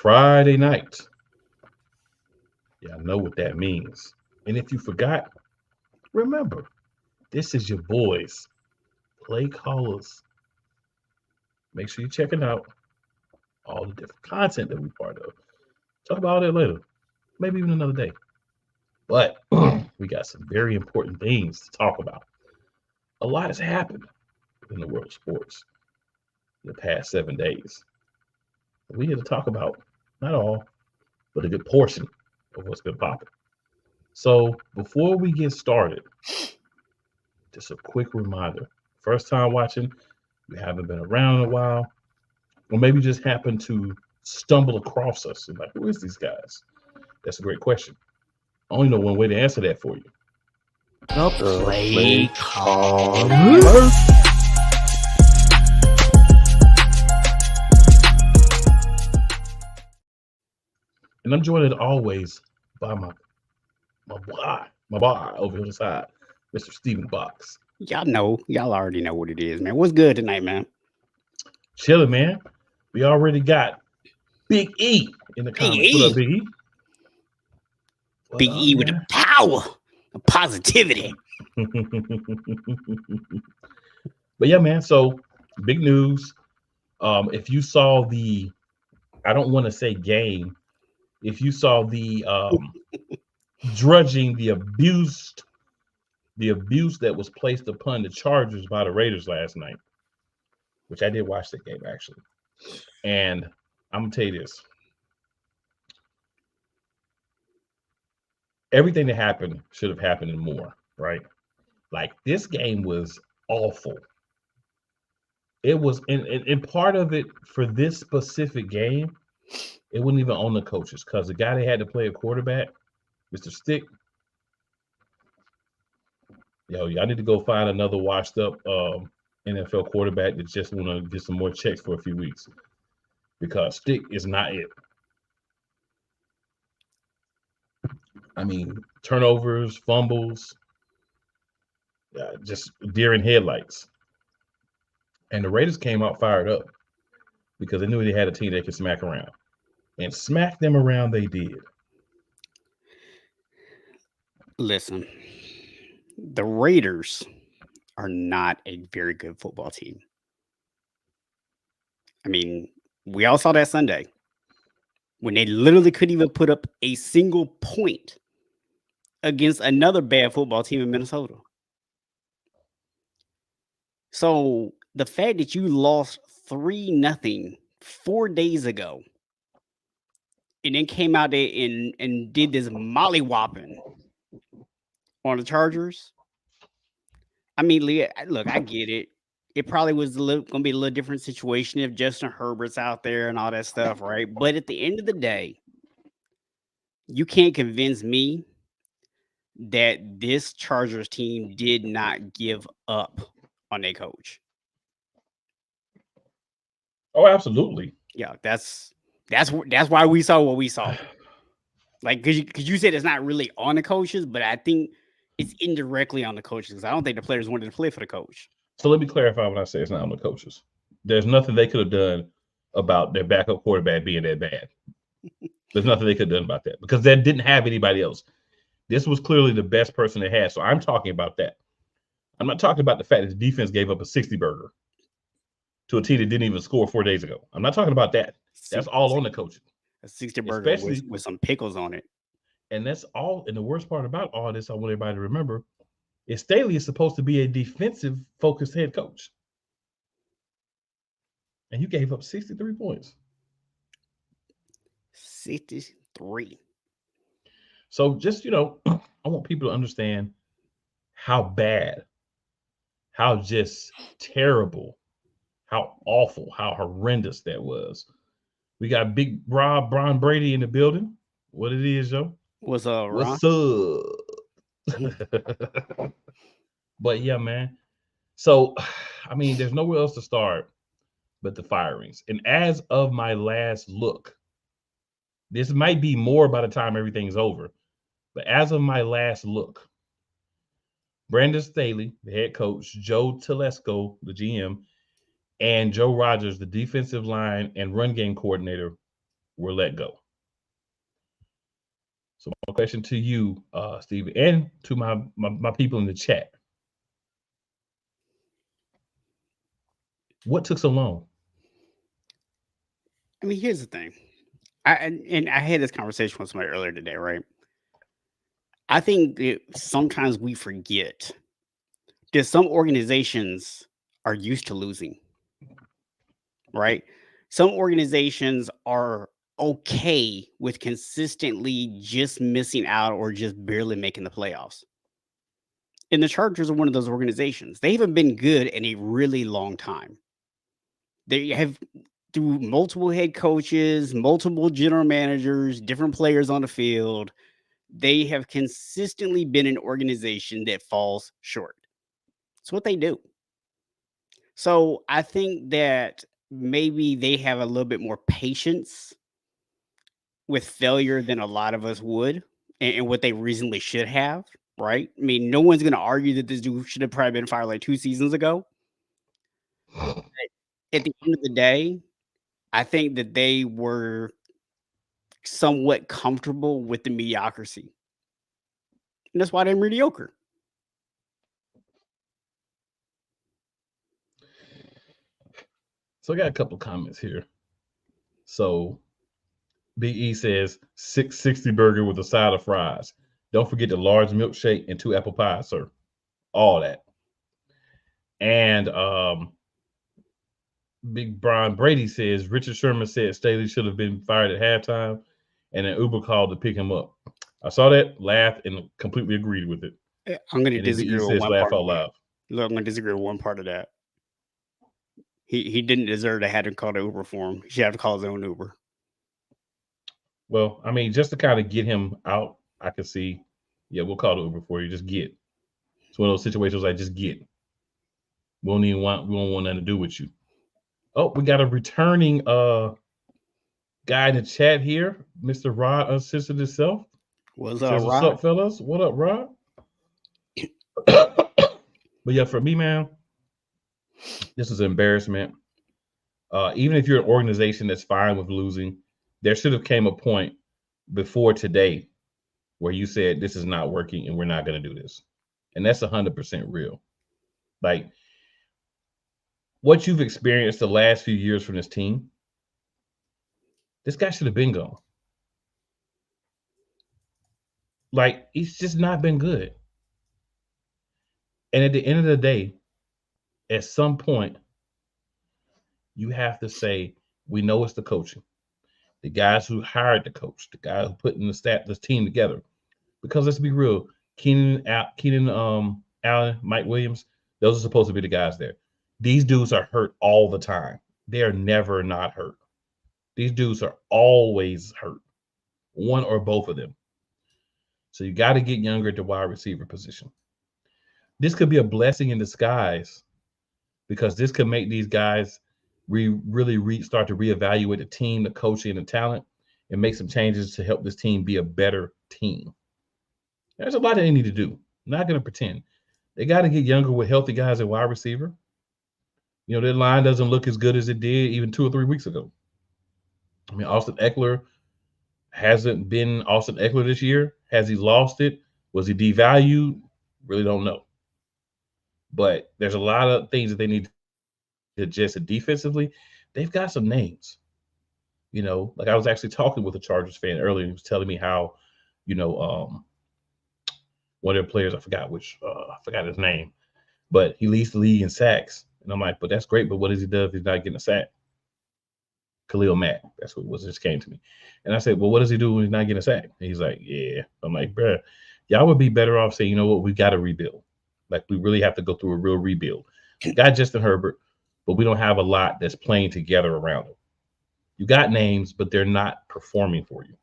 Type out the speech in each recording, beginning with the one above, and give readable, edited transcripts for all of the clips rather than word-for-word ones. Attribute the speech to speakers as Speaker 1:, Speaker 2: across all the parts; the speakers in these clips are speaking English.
Speaker 1: Friday night. Yeah, I know what that means. And if you forgot, remember, this is your boys, Playcallers. Make sure you check it out. All the different content that we part of. Talk about all that later. Maybe even another day. But we got some very important things to talk about. A lot has happened in the world of sports in the past 7 days. We here to talk about not all, but a good portion of what's been popping. So before we get started, just a quick reminder. First time watching, you haven't been around in a while, or maybe just happened to stumble across us and like, who is these guys? That's a great question. I only know one way to answer that for you.
Speaker 2: The Playcallers.
Speaker 1: And I'm joined always by my boy over the side, Mr. Stephen Box.
Speaker 2: Y'all already know what it is, man. What's good tonight, man?
Speaker 1: Chilling, man. We already got Big E in the
Speaker 2: Big
Speaker 1: comments.
Speaker 2: E.
Speaker 1: What up, Big E?
Speaker 2: Big E with the power, the positivity.
Speaker 1: But yeah, man. So big news. If you saw the, I don't want to say game. If you saw the drudging, the abuse that was placed upon the Chargers by the Raiders last night, which I did watch that game actually, and I'm gonna tell you this: everything that happened should have happened and more, right? Like this game was awful. It was, and part of it for this specific game, it wasn't even on the coaches because the guy they had to play a quarterback, Mr. Stick. Y'all need to go find another washed up NFL quarterback that just want to get some more checks for a few weeks because Stick is not it. I mean, turnovers, fumbles, just deer in headlights. And the Raiders came out fired up because they knew they had a team they could smack around. And smack them around they did.
Speaker 2: Listen, the Raiders are not a very good football team. I mean, we all saw that Sunday when they literally couldn't even put up a single point against another bad football team in Minnesota. So the fact that you lost 3-0 4 days ago and then came out there and did this mollywhopping on the Chargers. I mean, look, I get it. It probably was going to be a little different situation if Justin Herbert's out there and all that stuff, right? But at the end of the day, you can't convince me that this Chargers team did not give up on their coach.
Speaker 1: Oh, absolutely.
Speaker 2: Yeah, that's why we saw what we saw. Like, because you said it's not really on the coaches, but I think it's indirectly on the coaches because I don't think the players wanted to play for the coach.
Speaker 1: So let me clarify when I say it's not on the coaches. There's nothing they could have done about their backup quarterback being that bad. There's nothing they could have done about that because they didn't have anybody else. This was clearly the best person they had. So I'm talking about that. I'm not talking about the fact that the defense gave up a 60 burger to a team that didn't even score 4 days ago. I'm not talking about that. That's all on the coaching.
Speaker 2: A 60 burger with some pickles on it.
Speaker 1: And that's all. And the worst part about all this, I want everybody to remember, is Staley is supposed to be a defensive focused head coach. And you gave up 63 points.
Speaker 2: 63.
Speaker 1: So just, I want people to understand how bad, how just terrible, how awful, how horrendous that was. We got Big Brian Brady in the building. What it is, yo?
Speaker 2: What's up, Ron?
Speaker 1: What's up? But yeah, man. So, I mean, there's nowhere else to start but the firings. And as of my last look, this might be more by the time everything's over. But as of my last look, Brandon Staley, the head coach, Joe Telesco, the GM, and Joe Rogers, the defensive line and run game coordinator, were let go. So my question to you, Steve, and to my people in the chat: what took so long?
Speaker 2: I mean, here's the thing. And I had this conversation with somebody earlier today, right? I think that sometimes we forget that some organizations are used to losing, right? Some organizations are okay with consistently just missing out or just barely making the playoffs. And the Chargers are one of those organizations. They haven't been good in a really long time. They have, through multiple head coaches, multiple general managers, different players on the field, they have consistently been an organization that falls short. It's what they do. So I think that maybe they have a little bit more patience with failure than a lot of us would, and what they reasonably should have, right? I mean, no one's going to argue that this dude should have probably been fired like 2 seasons ago. At the end of the day, I think that they were somewhat comfortable with the mediocrity. And that's why they're mediocre.
Speaker 1: So I got a couple comments here. So Big E says 660 burger with a side of fries. Don't forget the large milkshake and 2 apple pies, sir. All that. And Big Brian Brady says Richard Sherman said Staley should have been fired at halftime, and an Uber called to pick him up. I saw that, laughed, and completely agreed with it.
Speaker 2: I'm going to
Speaker 1: And then Big
Speaker 2: disagree
Speaker 1: E
Speaker 2: with
Speaker 1: says
Speaker 2: one
Speaker 1: laugh
Speaker 2: part
Speaker 1: out
Speaker 2: of that.
Speaker 1: loud.
Speaker 2: Look, I'm going to disagree with one part of that. He didn't deserve to have to call the Uber for him. He should have to call his own Uber.
Speaker 1: Well, I mean, just to kind of get him out, I could see, yeah, we'll call the Uber for you. Just get. It's one of those situations I just get. We don't want nothing to do with you. Oh, we got a returning guy in the chat here, Mr. Rod Uncensored himself.
Speaker 2: What's
Speaker 1: Says, what's
Speaker 2: Rod?
Speaker 1: up, fellas? What up, Rod? But yeah, for me, man, this is an embarrassment. Even if you're an organization that's fine with losing, there should have came a point before today where you said this is not working and we're not going to do this, and that's 100% real. Like what you've experienced the last few years from this team, this guy should have been gone. Like he's just not been good. And at the end of the day, at some point, you have to say, we know it's the coaching, the guys who hired the coach, the guy who put in this team together. Because let's be real, Keenan Allen, Mike Williams, those are supposed to be the guys there. These dudes are hurt all the time. They are never not hurt. These dudes are always hurt, one or both of them. So you got to get younger at the wide receiver position. This could be a blessing in disguise because this could make these guys really start to reevaluate the team, the coaching, and the talent, and make some changes to help this team be a better team. There's a lot that they need to do. I'm not going to pretend. They got to get younger with healthy guys at wide receiver. You know, their line doesn't look as good as it did even 2 or 3 weeks ago. I mean, Austin Eckler hasn't been Austin Eckler this year. Has he lost it? Was he devalued? Really don't know. But there's a lot of things that they need to adjust defensively. They've got some names. You know, like I was actually talking with a Chargers fan earlier. He was telling me how, you know, one of their players, I forgot his name, but he leads the league in sacks. And I'm like, but that's great. But what does he do if he's not getting a sack? Khalil Mack. That's what was just came to me. And I said, well, what does he do when he's not getting a sack? And he's like, yeah. I'm like, bruh, y'all would be better off saying, you know what, we got to rebuild. Like we really have to go through a real rebuild. We got Justin Herbert, but we don't have a lot that's playing together around him. You got names, but they're not performing for you.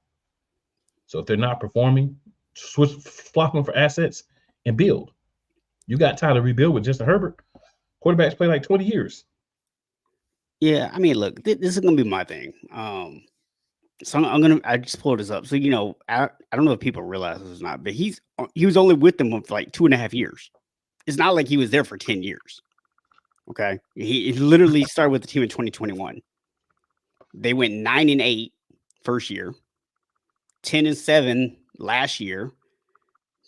Speaker 1: So if they're not performing, flop them for assets and build. You got time to rebuild with Justin Herbert. Quarterbacks play like 20 years.
Speaker 2: Yeah, I mean, look, this is gonna be my thing. So I just pulled this up. So I don't know if people realize this or not, but he was only with them for like 2.5 years. It's not like he was there for 10 years. Okay, he literally started with the team in 2021. They went 9-8, first year, 10-7 last year,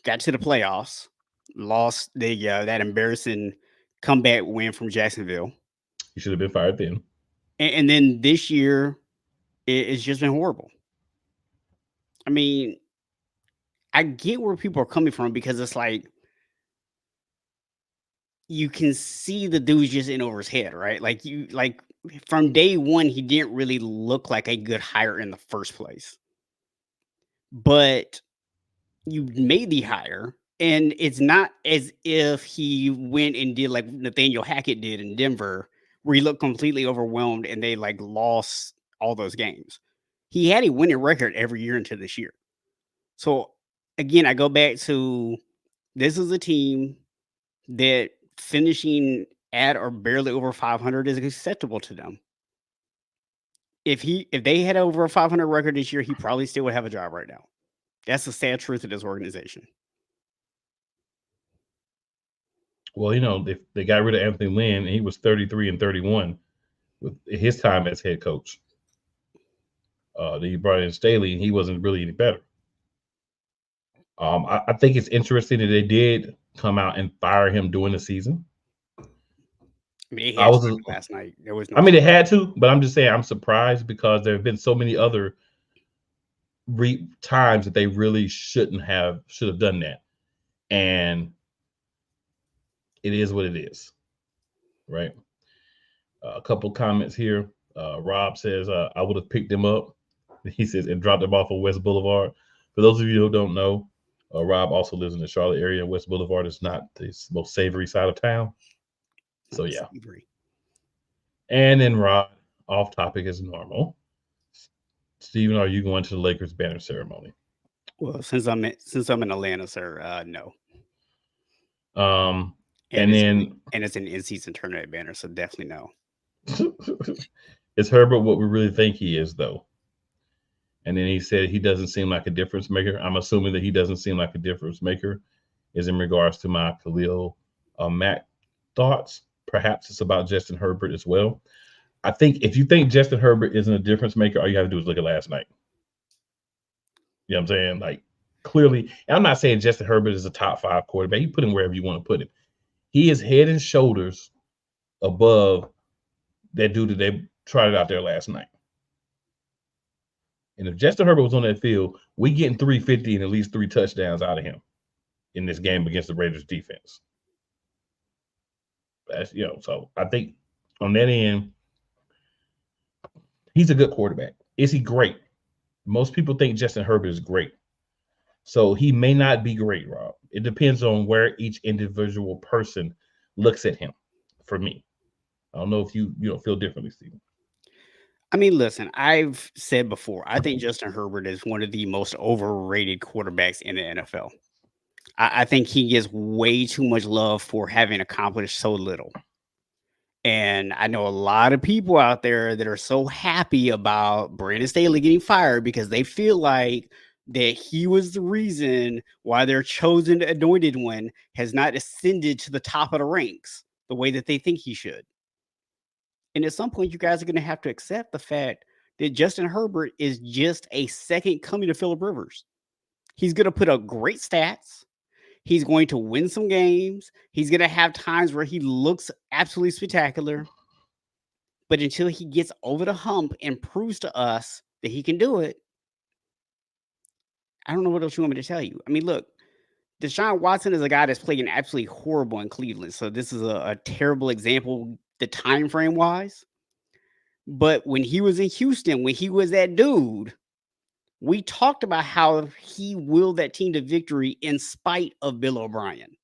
Speaker 2: got to the playoffs, lost the that embarrassing comeback win from Jacksonville,
Speaker 1: He should have been fired then.
Speaker 2: and then this year it's just been horrible. I mean, I get where people are coming from because it's like you can see the dude's just in over his head, right? Like from day one, he didn't really look like a good hire in the first place. But you made the hire, and it's not as if he went and did like Nathaniel Hackett did in Denver, where he looked completely overwhelmed and they like lost all those games. He had a winning record every year until this year. So again, I go back to this is a team that finishing at or barely over 500 is acceptable to them. If they had over a 500 record this year, he probably still would have a job right now. That's the sad truth of this organization.
Speaker 1: Well, they got rid of Anthony Lynn, and he was 33-31 with his time as head coach. Then you brought in Staley, and he wasn't really any better. I think it's interesting that they did come out and fire him during the season.
Speaker 2: I mean, he had last night. There was no.
Speaker 1: I mean, they had to, but I'm just saying I'm surprised because there have been so many other times that they really should have done that, and it is what it is, right? A couple comments here. Rob says I would have picked him up. He says and dropped him off of West Boulevard. For those of you who don't know, Rob also lives in the Charlotte area. West Boulevard is not the most savory side of town. So yeah. And then Rod, off topic as normal. Steven, are you going to the Lakers banner ceremony?
Speaker 2: Well, since I'm in Atlanta, sir, no.
Speaker 1: And
Speaker 2: it's an in-season tournament banner, so definitely no.
Speaker 1: Is Herbert what we really think he is, though? And then he said he doesn't seem like a difference maker. I'm assuming that he doesn't seem like a difference maker is in regards to my Khalil Mack thoughts. Perhaps it's about Justin Herbert as well. I think if you think Justin Herbert isn't a difference maker, all you have to do is look at last night. You know what I'm saying? Like, clearly, and I'm not saying Justin Herbert is a top 5 quarterback. You put him wherever you want to put him. He is head and shoulders above that dude that they tried out there last night. And if Justin Herbert was on that field, we getting 350 and at least 3 touchdowns out of him in this game against the Raiders defense. That's, so I think on that end, he's a good quarterback. Is he great? Most people think Justin Herbert is great. So he may not be great, Rob. It depends on where each individual person looks at him. For me, I don't know if you feel differently, Steven.
Speaker 2: I mean, listen, I've said before, I think Justin Herbert is one of the most overrated quarterbacks in the NFL. I think he gets way too much love for having accomplished so little. And I know a lot of people out there that are so happy about Brandon Staley getting fired because they feel like that he was the reason why their chosen anointed one has not ascended to the top of the ranks the way that they think he should. And at some point, you guys are going to have to accept the fact that Justin Herbert is just a second coming to Phillip Rivers. He's going to put up great stats. He's going to win some games. He's going to have times where he looks absolutely spectacular. But until he gets over the hump and proves to us that he can do it, I don't know what else you want me to tell you. I mean, look, Deshaun Watson is a guy that's playing absolutely horrible in Cleveland. So this is a terrible example, the time frame wise. But when he was in Houston, when he was that dude, we talked about how he willed that team to victory in spite of Bill O'Brien.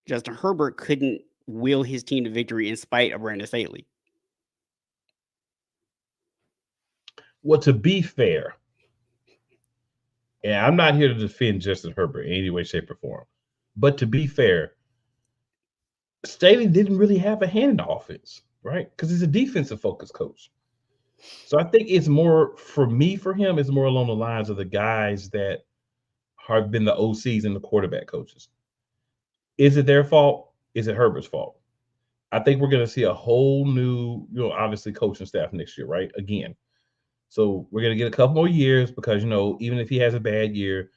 Speaker 2: Justin Herbert couldn't will his team to victory in spite of Brandon Staley.
Speaker 1: Well, to be fair, and I'm not here to defend Justin Herbert in any way, shape, or form, but to be fair, Staley didn't really have a hand in the offense, right? Because he's a defensive focused coach. So I think it's more for him, it's more along the lines of the guys that have been the OCs and the quarterback coaches. Is it their fault? Is it Herbert's fault? I think we're going to see a whole new, obviously coaching staff next year, right? Again. So we're going to get a couple more years because, even if he has a bad year,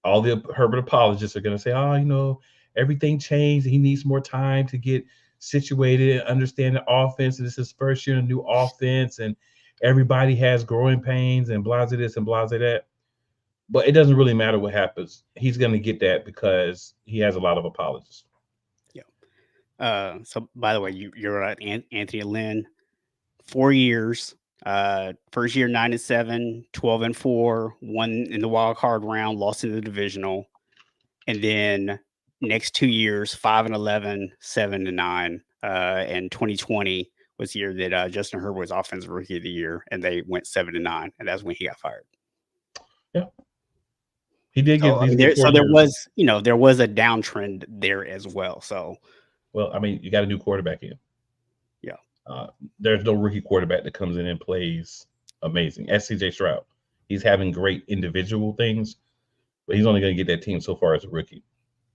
Speaker 1: all the Herbert apologists are going to say, oh, everything changed. He needs more time to get situated and understand the offense. This is his first year in a new offense, and everybody has growing pains and blah this and blah that. But it doesn't really matter what happens. He's going to get that because he has a lot of apologists.
Speaker 2: Yeah. So by the way, you're right, Anthony Lynn, 4 years. First year 9-7, 12-4, won in the wild card round, lost in the divisional, and then next 2 years 5-11, 7-9, and 2020 was the year that Justin Herbert was offensive rookie of the year, and they went 7-9, and that's when he got fired.
Speaker 1: Yeah, he did
Speaker 2: So,
Speaker 1: get these.
Speaker 2: so there was, there was a downtrend there as well. So,
Speaker 1: well, I mean, you got a new quarterback in.
Speaker 2: Yeah.
Speaker 1: There's no rookie quarterback that comes in and plays amazing. As CJ Stroud, he's having great individual things, but he's only going to get that team so far as a rookie.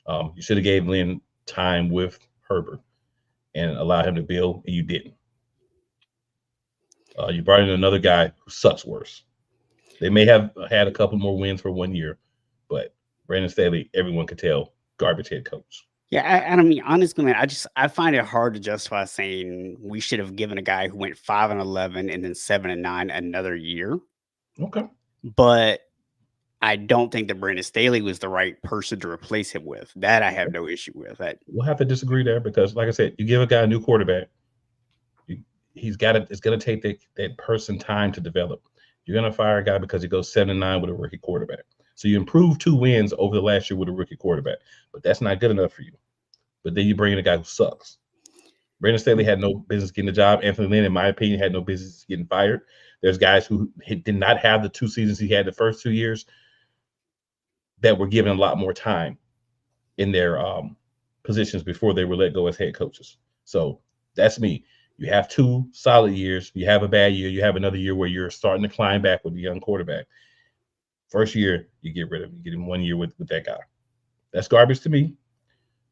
Speaker 1: You should have gave Lynn time with Herbert and allowed him to build, and you didn't. You brought in another guy who sucks worse. They may have had a couple more wins for 1 year, but Brandon Staley, everyone could tell, garbage head coach.
Speaker 2: Yeah, I mean, honestly, man, I find it hard to justify saying we should have given a guy who went 5-11 and then 7-9 another year.
Speaker 1: Okay.
Speaker 2: But I don't think that Brandon Staley was the right person to replace him with. That I have no issue with.
Speaker 1: We'll have to disagree there because, like I said, you give a guy a new quarterback, it's going to take that person time to develop. You're going to fire a guy because he goes 7-9 with a rookie quarterback. So you improve 2 wins over the last year with a rookie quarterback, but that's not good enough for you. But then you bring in a guy who sucks. Brandon Staley had no business getting the job. Anthony Lynn, in my opinion, had no business getting fired. There's guys who did not have the 2 seasons he had the first 2 years that were given a lot more time in their positions before they were let go as head coaches. So that's me. You have 2 solid years. You have a bad year. You have another year where you're starting to climb back with a young quarterback. First year, you get rid of him. You get him 1 year with that guy. That's garbage to me.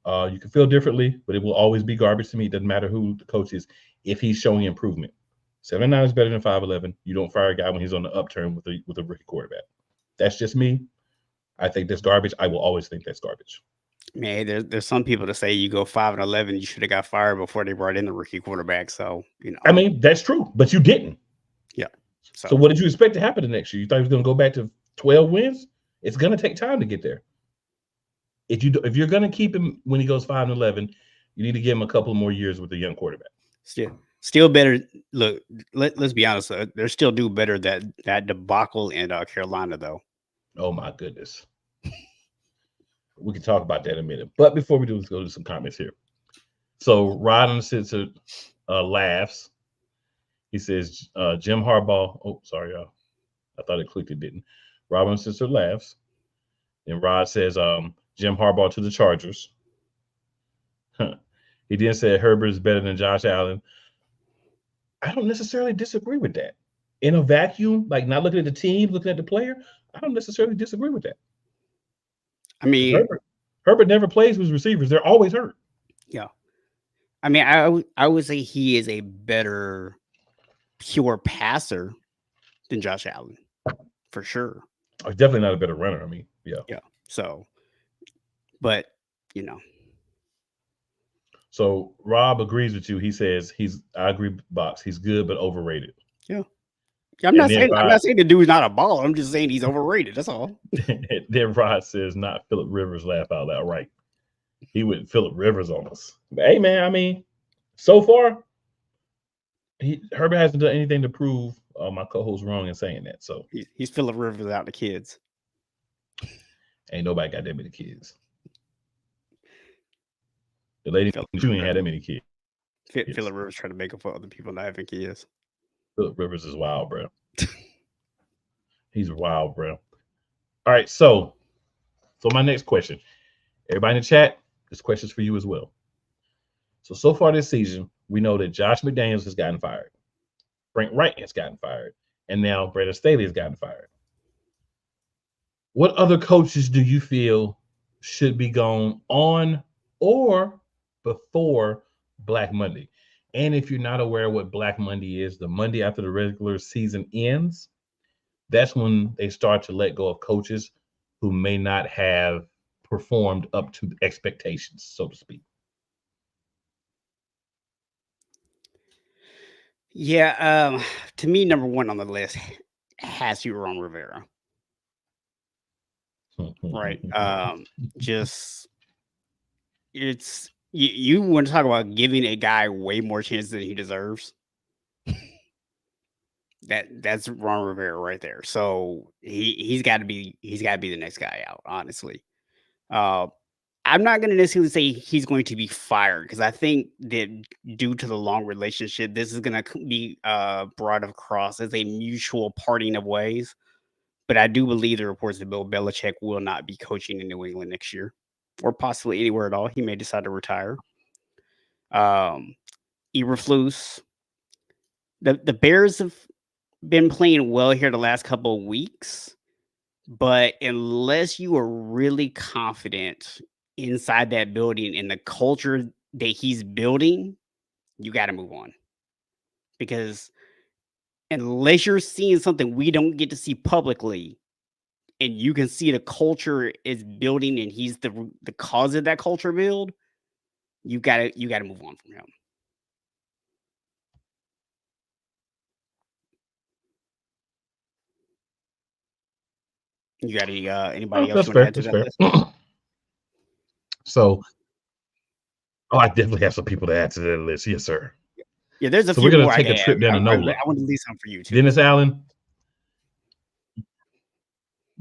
Speaker 1: You can feel differently, but it will always be garbage to me. It doesn't matter who the coach is if he's showing improvement. 7-9 is better than 5-11. You don't fire a guy when he's on the upturn with a rookie quarterback. That's just me. I think that's garbage. I will always think that's garbage.
Speaker 2: Man, there's some people that say you go 5-11, you should have got fired before they brought in the rookie quarterback. So,
Speaker 1: I mean, that's true, but you didn't.
Speaker 2: Yeah.
Speaker 1: So what did you expect to happen the next year? You thought he was going to go back to 12 wins? It's going to take time to get there. If you're going to keep him when he goes 5-11, you need to give him a couple more years with a young quarterback.
Speaker 2: Still better. Look, let's be honest. They're still do better that debacle in Carolina, though.
Speaker 1: Oh my goodness. We can talk about that in a minute. But before we do, let's go to some comments here. So Rod on the Sensor laughs. He says, Jim Harbaugh. Oh, sorry, y'all. I thought it clicked. It didn't. Rod on the Sensor laughs. And Rod says, Jim Harbaugh to the Chargers. He then said Herbert is better than Josh Allen. I don't necessarily disagree with that. In a vacuum, like not looking at the team, looking at the player, I don't necessarily disagree with that.
Speaker 2: I mean,
Speaker 1: Herbert never plays with receivers. They're always hurt.
Speaker 2: Yeah. I mean, I would say he is a better pure passer than Josh Allen, for sure.
Speaker 1: Oh, he's definitely not a better runner. I mean, yeah.
Speaker 2: Yeah. So, but,
Speaker 1: So Rob agrees with you. He says I agree, Box. He's good, but overrated.
Speaker 2: Yeah. I'm not saying the dude's not a baller. I'm just saying he's overrated. That's all.
Speaker 1: Then Rod says, not Phillip Rivers, laugh out loud. Right. He went Phillip Rivers on us. But, hey, man, I mean, so far, Herbert hasn't done anything to prove my co-host wrong in saying that. So
Speaker 2: he's Phillip Rivers without the kids.
Speaker 1: Ain't nobody got that many kids. The lady she ain't had that many kids.
Speaker 2: Phillip Rivers trying to make up for other people not having kids.
Speaker 1: Phillip Rivers is wild, bro. He's wild, bro. All right, so my next question. Everybody in the chat, this question's for you as well. So far this season, we know that Josh McDaniels has gotten fired. Frank Reich has gotten fired. And now Brandon Staley has gotten fired. What other coaches do you feel should be gone on or before Black Monday? And if you're not aware of what Black Monday is, the Monday after the regular season ends, that's when they start to let go of coaches who may not have performed up to expectations, so to speak.
Speaker 2: Yeah, to me, number one on the list has to be Ron Rivera, right? Just you want to talk about giving a guy way more chances than he deserves. That's Ron Rivera right there. So he's got to be the next guy out. Honestly, uh, I'm not going to necessarily say he's going to be fired because I think that due to the long relationship, this is going to be brought across as a mutual parting of ways. But I do believe the reports that Bill Belichick will not be coaching in New England next year, or possibly anywhere at all. He may decide to retire. Um, Eberflus, the Bears have been playing well here the last couple of weeks, but unless you are really confident inside that building and the culture that he's building, you got to move on because unless you're seeing something we don't get to see publicly and you can see the culture is building and he's the cause of that culture build, you got to move on from him. You got any anybody else
Speaker 1: That's
Speaker 2: you want to
Speaker 1: fair.
Speaker 2: add to
Speaker 1: That's
Speaker 2: that
Speaker 1: fair.
Speaker 2: list?
Speaker 1: So, I definitely have some people to add to that list. Yes, sir.
Speaker 2: Yeah, there's a
Speaker 1: So we're
Speaker 2: few
Speaker 1: going to
Speaker 2: more I
Speaker 1: take
Speaker 2: can
Speaker 1: a
Speaker 2: add.
Speaker 1: trip down to NOLA.
Speaker 2: I want to leave some for you too.
Speaker 1: Dennis Allen.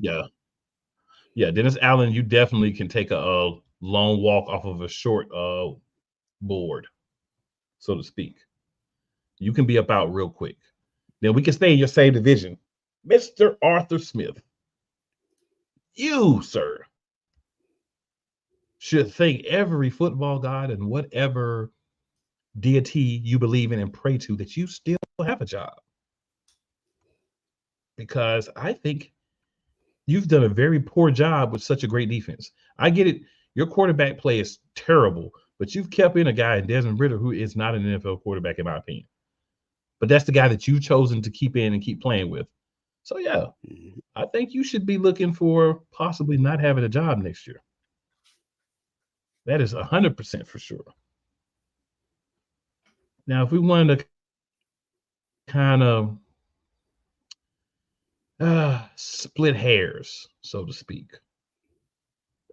Speaker 1: Yeah. Yeah. Dennis Allen, you definitely can take a long walk off of a short board, so to speak. You can be up out real quick. Then we can stay in your same division. Mr. Arthur Smith, you, sir, should thank every football god and whatever deity you believe in and pray to that you still have a job. Because I think you've done a very poor job with such a great defense. I get it. Your quarterback play is terrible, but you've kept in a guy in Desmond Ritter who is not an NFL quarterback, in my opinion. But that's the guy that you've chosen to keep in and keep playing with. So, yeah,
Speaker 2: Mhm.
Speaker 1: I think you should be looking for possibly not having a job next year. That is 100% for sure. Now, if we wanted to kind of split hairs, so to speak,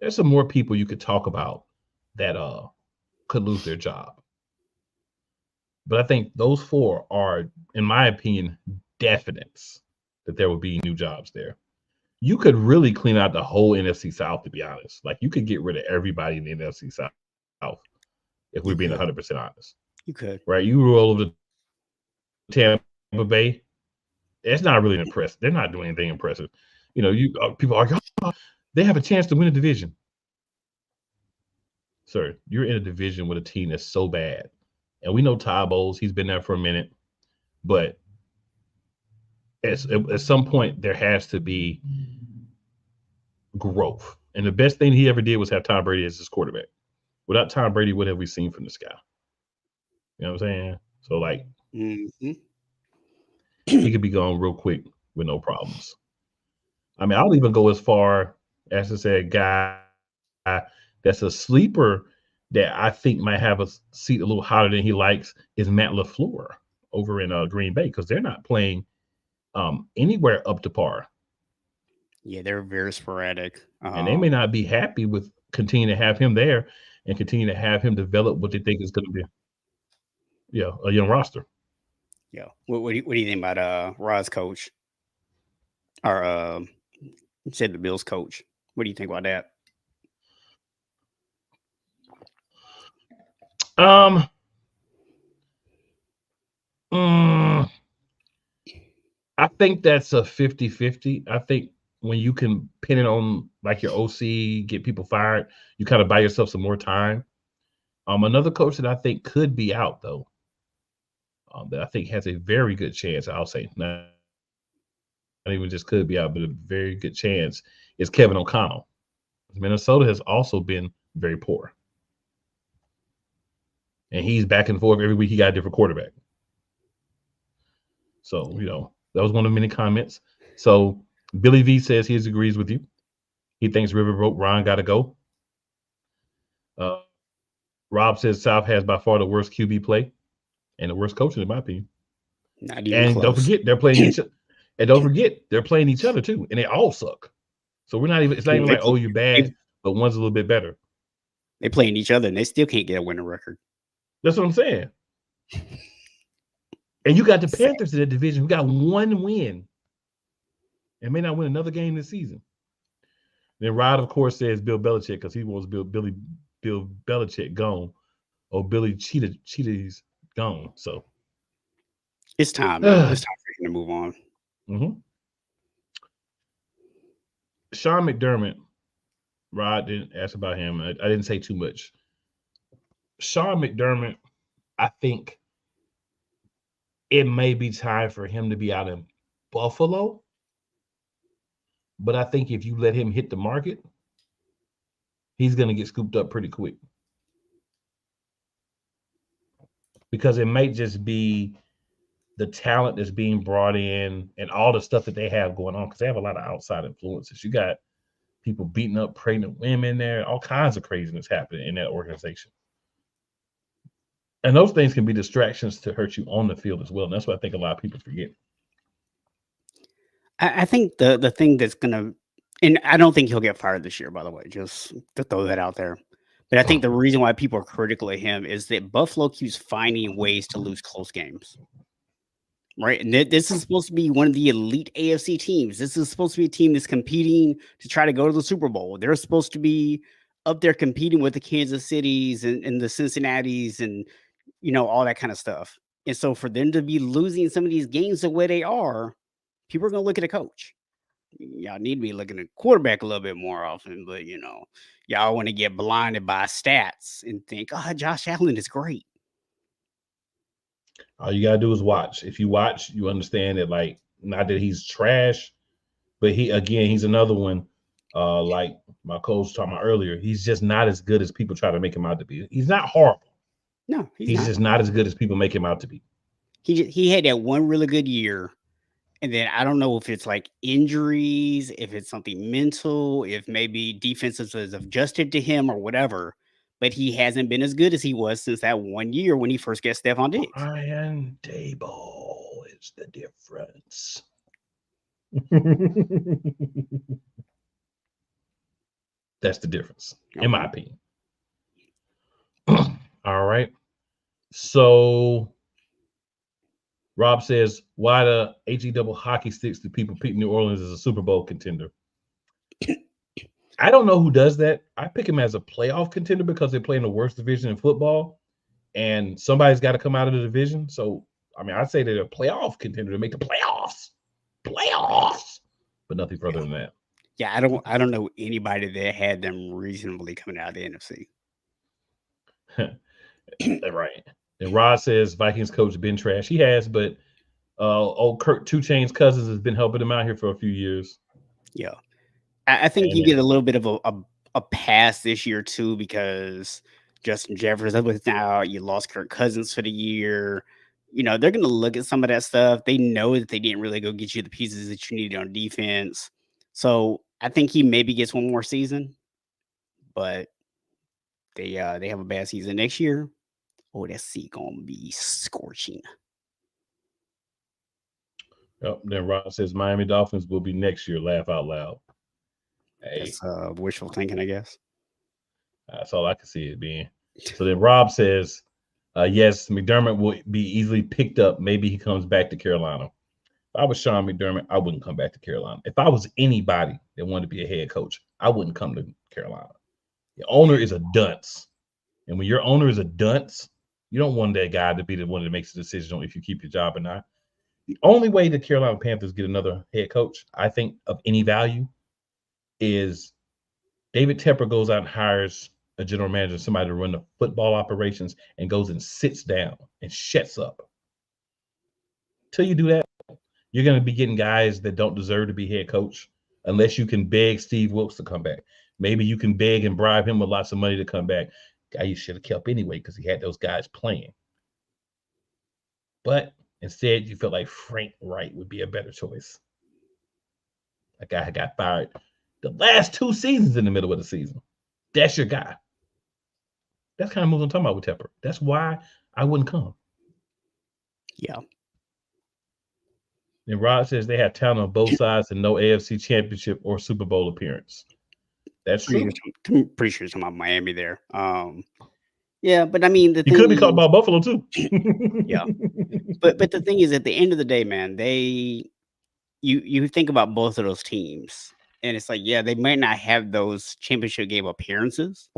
Speaker 1: there's some more people you could talk about that could lose their job. But I think those four are, in my opinion, definites that there will be new jobs there. You could really clean out the whole NFC South, to be honest. Like you could get rid of everybody in the NFC South if we're
Speaker 2: You
Speaker 1: being
Speaker 2: could.
Speaker 1: 100% honest,
Speaker 2: You could.
Speaker 1: right? You roll over to Tampa Bay. It's not really impressive. They're not doing anything impressive. You know, you people are, oh, they have a chance to win a division. Sir, you're in a division with a team that's so bad. And we know Ty Bowles, he's been there for a minute, but at some point there has to be growth. And the best thing he ever did was have Tom Brady as his quarterback. Without Tom Brady, what have we seen from this guy? You know what I'm saying? So like
Speaker 2: Hmm.
Speaker 1: he could be gone real quick with no problems. I mean, I'll even go as far as to say a guy that's a sleeper that I think might have a seat a little hotter than he likes is Matt LaFleur over in Green Bay because they're not playing anywhere up to par,
Speaker 2: Yeah, they're very sporadic.
Speaker 1: and they may not be happy with continuing to have him there and continue to have him develop what they think is going to be, yeah, a young roster.
Speaker 2: Yeah. What do you think about Rod's coach or said the Bills coach? What do you think about that?
Speaker 1: Um, mm, I think that's a 50-50. I think when you can pin it on like your OC, get people fired, you kind of buy yourself some more time. Another coach that I think could be out though, that I think has a very good chance. I'll say not even just could be out, but a very good chance is Kevin O'Connell. Minnesota has also been very poor. And he's back and forth every week. He got a different quarterback. So, that was one of many comments. So Billy V says he agrees with you. He thinks Riverboat Ron got to go. Rob says South has by far the worst QB play and the worst coaching, in my opinion.
Speaker 2: Not even
Speaker 1: And
Speaker 2: close.
Speaker 1: don't forget, they're playing each other. And don't forget, they're playing each other too, and they all suck. So it's not even like, oh, you're bad, but one's a little bit better.
Speaker 2: They're playing each other, and they still can't get a winning record.
Speaker 1: That's what I'm saying. And you got the Panthers in that division who got one win and may not win another game this season. Then Rod, of course, says Bill Belichick because he wants Bill Belichick gone, or Billy Cheetah's gone. So
Speaker 2: it's time. It's time for him to move on.
Speaker 1: Mm-hmm. Sean McDermott, Rod didn't ask about him. I didn't say too much. Sean McDermott, I think it may be time for him to be out in Buffalo. But I think if you let him hit the market, he's going to get scooped up pretty quick. Because it may just be the talent that's being brought in and all the stuff that they have going on, because they have a lot of outside influences. You got people beating up pregnant women there, all kinds of craziness happening in that organization. And those things can be distractions to hurt you on the field as well. And that's what I think a lot of people forget.
Speaker 2: I think the thing that's going to, and I don't think he'll get fired this year, by the way, just to throw that out there. But I think the reason why people are critical of him is that Buffalo keeps finding ways to lose close games. Right. And this is supposed to be one of the elite AFC teams. This is supposed to be a team that's competing to try to go to the Super Bowl. They're supposed to be up there competing with the Kansas Cities and the Cincinnatis and, all that kind of stuff. And so for them to be losing some of these games the way they are, people are going to look at a coach. Y'all need to be looking at quarterback a little bit more often, but y'all want to get blinded by stats and think, oh, Josh Allen is great.
Speaker 1: All you gotta do is watch. If you watch, you understand that, like, not that he's trash, but he's another one. Like my coach was talking about earlier, he's just not as good as people try to make him out to be. He's not horrible.
Speaker 2: No,
Speaker 1: he's just not as good as people make him out to be.
Speaker 2: He had that one really good year. And then I don't know if it's like injuries, if it's something mental, if maybe defenses has adjusted to him or whatever. But he hasn't been as good as he was since that 1 year when he first got Stephon Diggs.
Speaker 1: Brian Daboll is the difference. That's the difference, in my opinion. All right. So Rob says, why the HE double hockey sticks to people picking New Orleans as a Super Bowl contender? I don't know who does that. I pick him as a playoff contender because they play in the worst division in football, and somebody's got to come out of the division. So, I'd say they're a playoff contender to make the playoffs, but nothing further than that.
Speaker 2: Yeah, I don't know anybody that had them reasonably coming out of the NFC.
Speaker 1: Right. And Rod says Vikings coach been trash. He has, but old Kirk 2 Chainz Cousins has been helping him out here for a few years.
Speaker 2: Yeah. I think you get a little bit of a pass this year too, because Justin Jefferson was now, you lost Kirk Cousins for the year. They're going to look at some of that stuff. They know that they didn't really go get you the pieces that you needed on defense. So I think he maybe gets one more season, but they have a bad season next year. Oh, that seat gonna be scorching.
Speaker 1: Yep. Then Ron says Miami Dolphins will be next year. Laugh out loud.
Speaker 2: Hey. That's wishful thinking, I guess.
Speaker 1: That's all I can see it being. So then Rob says, yes, McDermott will be easily picked up. Maybe he comes back to Carolina. If I was Sean McDermott, I wouldn't come back to Carolina. If I was anybody that wanted to be a head coach, I wouldn't come to Carolina. The owner is a dunce. And when your owner is a dunce, you don't want that guy to be the one that makes the decision on if you keep your job or not. The only way the Carolina Panthers get another head coach, I think, of any value, is David Tepper goes out and hires a general manager, somebody to run the football operations, and goes and sits down and shuts up. Till you do that, you're going to be getting guys that don't deserve to be head coach unless you can beg Steve Wilkes to come back. Maybe you can beg and bribe him with lots of money to come back. Guy you should have kept anyway because he had those guys playing. But instead, you felt like Frank Wright would be a better choice. A guy got fired the last 2 seasons in the middle of the season. That's your guy. That's kind of moves I'm talking about with Tepper. That's why I wouldn't come.
Speaker 2: Yeah.
Speaker 1: And Rod says they have talent on both sides and no AFC championship or Super Bowl appearance. That's true.
Speaker 2: Pretty sure it's talking about Miami there. Yeah, but I mean,
Speaker 1: you could be caught by Buffalo too.
Speaker 2: Yeah, but the thing is, at the end of the day, man, you think about both of those teams, and it's like, yeah, they might not have those championship game appearances,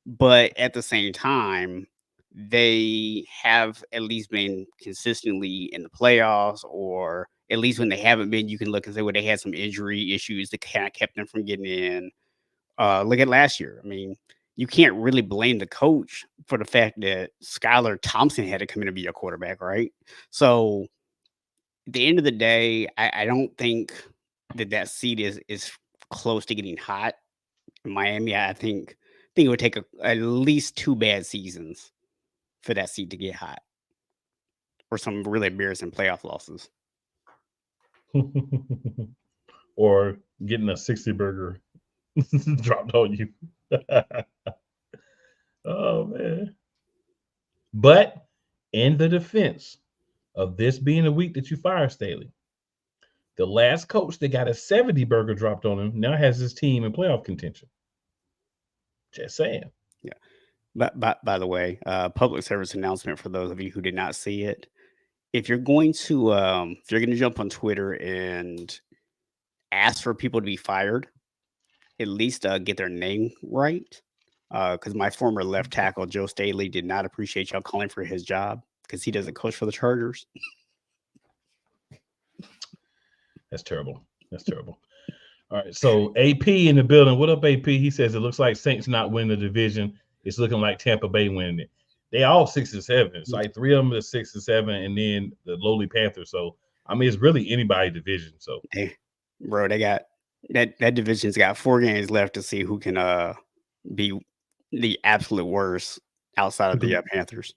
Speaker 2: but at the same time, they have at least been consistently in the playoffs, or at least when they haven't been, you can look and say, well, they had some injury issues that kind of kept them from getting in. Look at last year. I mean, you can't really blame the coach for the fact that Skylar Thompson had to come in and be a quarterback, right? So at the end of the day, I don't think that seat is close to getting hot in Miami. I think it would take at least 2 bad seasons for that seat to get hot, or some really embarrassing playoff losses.
Speaker 1: Or getting a 60 burger dropped on you. Oh man. But in the defense of this being a week that you fire Staley, the last coach that got a 70 burger dropped on him now has his team in playoff contention. Just saying.
Speaker 2: Yeah. But by the way, public service announcement for those of you who did not see it. If you're going to jump on Twitter and ask for people to be fired, at least get their name right. Because my former left tackle, Joe Staley, did not appreciate y'all calling for his job because he doesn't coach for the Chargers.
Speaker 1: That's terrible. That's terrible. All right. So AP in the building. What up, AP? He says it looks like Saints not winning the division. It's looking like Tampa Bay winning it. They all 6-7. It's like 3 of them are 6-7, and then the lowly Panthers. So I mean, it's really anybody division. So
Speaker 2: hey, bro, they got that division's got 4 games left to see who can be the absolute worst outside of the Panthers.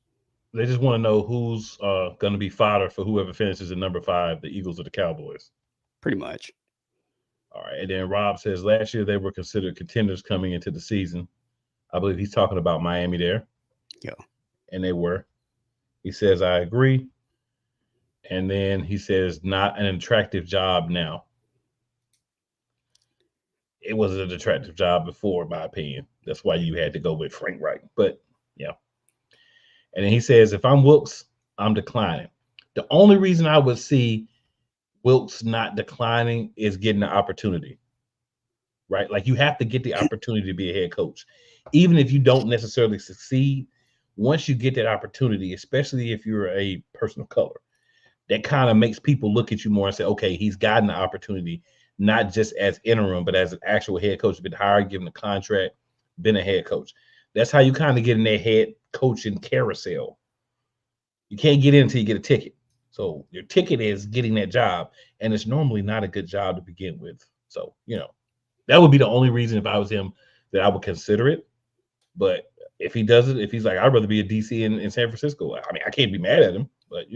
Speaker 1: They just want to know who's going to be fodder for whoever finishes at number 5, the Eagles or the Cowboys.
Speaker 2: Pretty much.
Speaker 1: All right. And then Rob says last year they were considered contenders coming into the season. I believe he's talking about Miami there.
Speaker 2: Yeah.
Speaker 1: And they were. He says, I agree. And then he says, not an attractive job now. It was an attractive job before, in my opinion. That's why you had to go with Frank Wright. But, yeah. And then he says, if I'm Wilkes, I'm declining. The only reason I would see Wilkes not declining is getting the opportunity, right? Like you have to get the opportunity to be a head coach. Even if you don't necessarily succeed, once you get that opportunity, especially if you're a person of color, that kind of makes people look at you more and say, okay, he's gotten the opportunity, not just as interim, but as an actual head coach, been hired, given a contract, been a head coach. That's how you kind of get in that head coaching carousel. You can't get in until you get a ticket. So your ticket is getting that job, and it's normally not a good job to begin with. So, that would be the only reason if I was him that I would consider it. But if he does it, if he's like, I'd rather be a DC in San Francisco, I mean, I can't be mad at him, but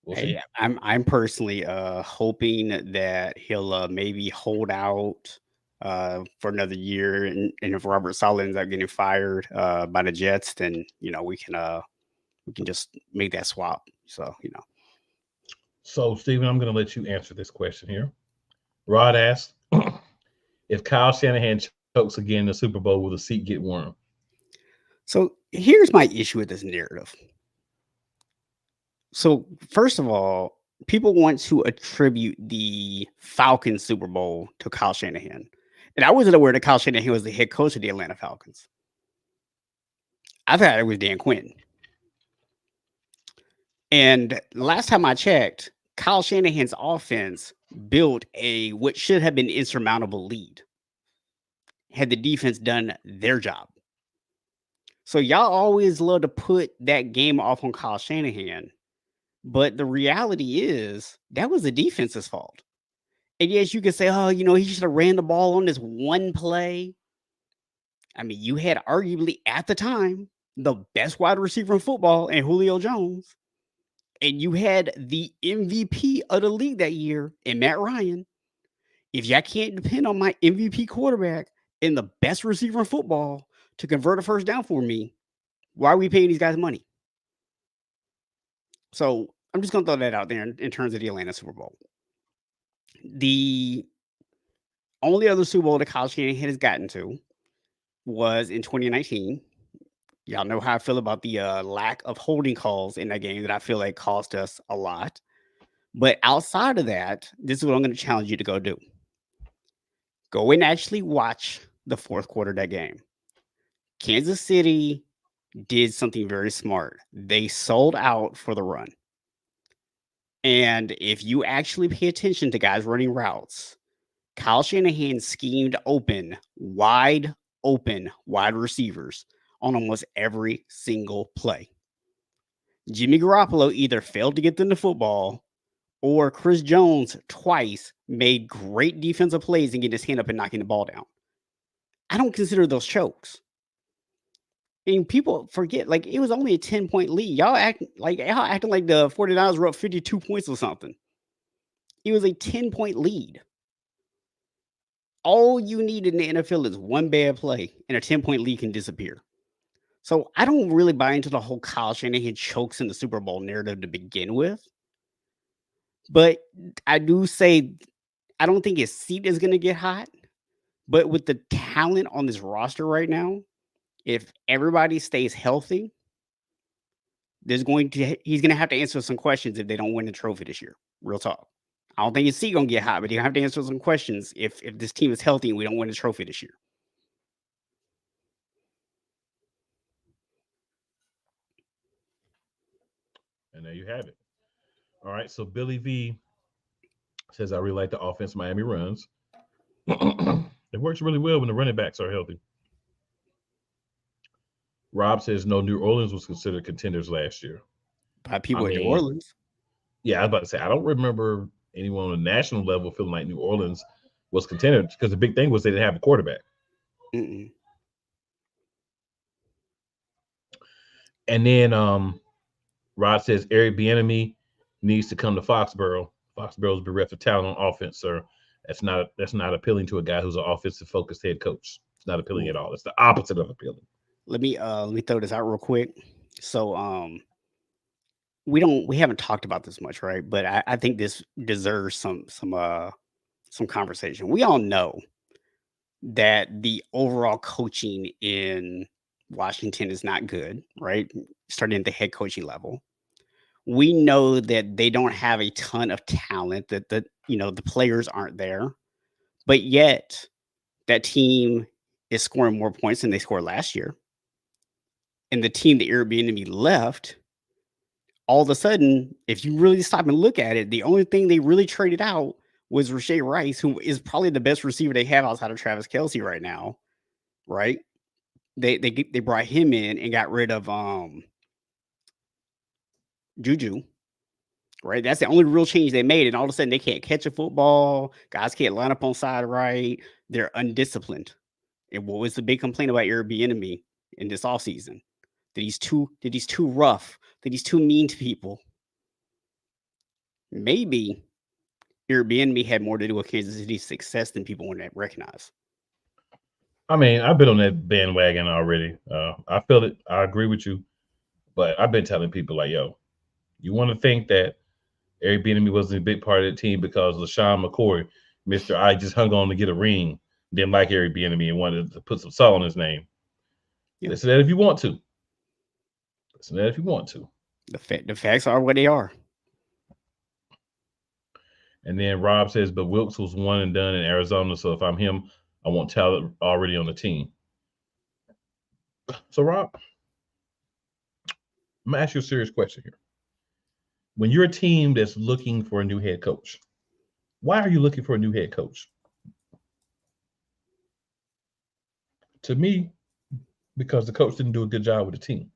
Speaker 1: we'll see.
Speaker 2: I'm personally hoping that he'll maybe hold out for another year, and if Robert Saleh ends up getting fired by the Jets, then we can just make that swap.
Speaker 1: So Stephen, I'm going to let you answer this question here. Rod asked, if Kyle Shanahan chokes again in the Super Bowl, will the seat get warm?
Speaker 2: So here's my issue with this narrative. So first of all, people want to attribute the Falcons Super Bowl to Kyle Shanahan. And I wasn't aware that Kyle Shanahan was the head coach of the Atlanta Falcons. I thought it was Dan Quinn. And last time I checked, Kyle Shanahan's offense built what should have been insurmountable lead had the defense done their job. So y'all always love to put that game off on Kyle Shanahan. But the reality is that was the defense's fault. And yes, you can say, oh, he should have ran the ball on this one play. I mean, you had arguably at the time the best wide receiver in football and Julio Jones, and you had the MVP of the league that year in Matt Ryan. If y'all can't depend on my MVP quarterback and the best receiver in football to convert a first down for me, why are we paying these guys money? So I'm just gonna throw that out there in terms of the Atlanta Super Bowl. The only other Super Bowl that Kyle Shanahan has gotten to was in 2019. Y'all know how I feel about the lack of holding calls in that game that I feel like cost us a lot. But outside of that, this is what I'm going to challenge you to go do. Go and actually watch the fourth quarter of that game. Kansas City did something very smart. They sold out for the run. And if you actually pay attention to guys running routes, Kyle Shanahan schemed wide open wide receivers on almost every single play. Jimmy Garoppolo either failed to get them the football or Chris Jones twice made great defensive plays and getting his hand up and knocking the ball down. I don't consider those chokes. And people forget, like, it was only a 10-point lead. Y'all acting like the 49ers were up 52 points or something. It was a 10-point lead. All you need in the NFL is one bad play, and a 10-point lead can disappear. So I don't really buy into the whole Kyle Shanahan chokes in the Super Bowl narrative to begin with. But I do say I don't think his seat is going to get hot. But with the talent on this roster right now, if everybody stays healthy, he's going to have to answer some questions if they don't win the trophy this year. Real talk. I don't think his seat going to get hot, but he'll have to answer some questions if this team is healthy and we don't win the trophy this year.
Speaker 1: And there you have it. All right. So Billy V says, I really like the offense Miami runs. It works really well when the running backs are healthy. Rob says, no, New Orleans was considered contenders last year.
Speaker 2: By people
Speaker 1: I
Speaker 2: in New
Speaker 1: mean,
Speaker 2: Orleans.
Speaker 1: yeah, I was about to say, I don't remember anyone on a national level feeling like New Orleans was contenders because the big thing was they didn't have a quarterback.
Speaker 2: Mm-mm.
Speaker 1: And then Rod says Eric Bieniemy needs to come to Foxborough. Foxborough's bereft of talent on offense, sir. That's not appealing to a guy who's an offensive focused head coach. It's not appealing
Speaker 2: Ooh.
Speaker 1: at all. It's the opposite of appealing.
Speaker 2: Let me throw this out real quick. So we haven't talked about this much, right? But I think this deserves some conversation. We all know that the overall coaching in Washington is not good, right? Starting at the head coaching level. We know that they don't have a ton of talent, that the players aren't there. But yet that team is scoring more points than they scored last year. And the team that Airbnb left, all of a sudden, if you really stop and look at it, the only thing they really traded out was Rashay Rice, who is probably the best receiver they have outside of Travis Kelce right now, right? They brought him in and got rid of Juju, right? That's the only real change they made, and all of a sudden they can't catch a football. Guys can't line up on side right. They're undisciplined. And what was the big complaint about Airbnb in this offseason? That he's too rough, that he's too mean to people. Maybe Airbnb had more to do with Kansas City's success than people want to recognize.
Speaker 1: I mean, I've been on that bandwagon already. I feel it. I agree with you, but I've been telling people like, yo, you want to think that Eric Bieniemy wasn't a big part of the team because LaShawn McCoy, Mister I just hung on to get a ring, didn't like Eric Bieniemy and wanted to put some salt on his name.
Speaker 2: Yeah.
Speaker 1: Listen to that if you want to. Listen to that if you want to.
Speaker 2: The facts are what they are.
Speaker 1: And then Rob says, but Wilkes was one and done in Arizona, so if I'm him, I want talent already on the team. So Rob, I'm gonna ask you a serious question here. When you're a team that's looking for a new head coach, why are you looking for a new head coach? To me, because the coach didn't do a good job with the team.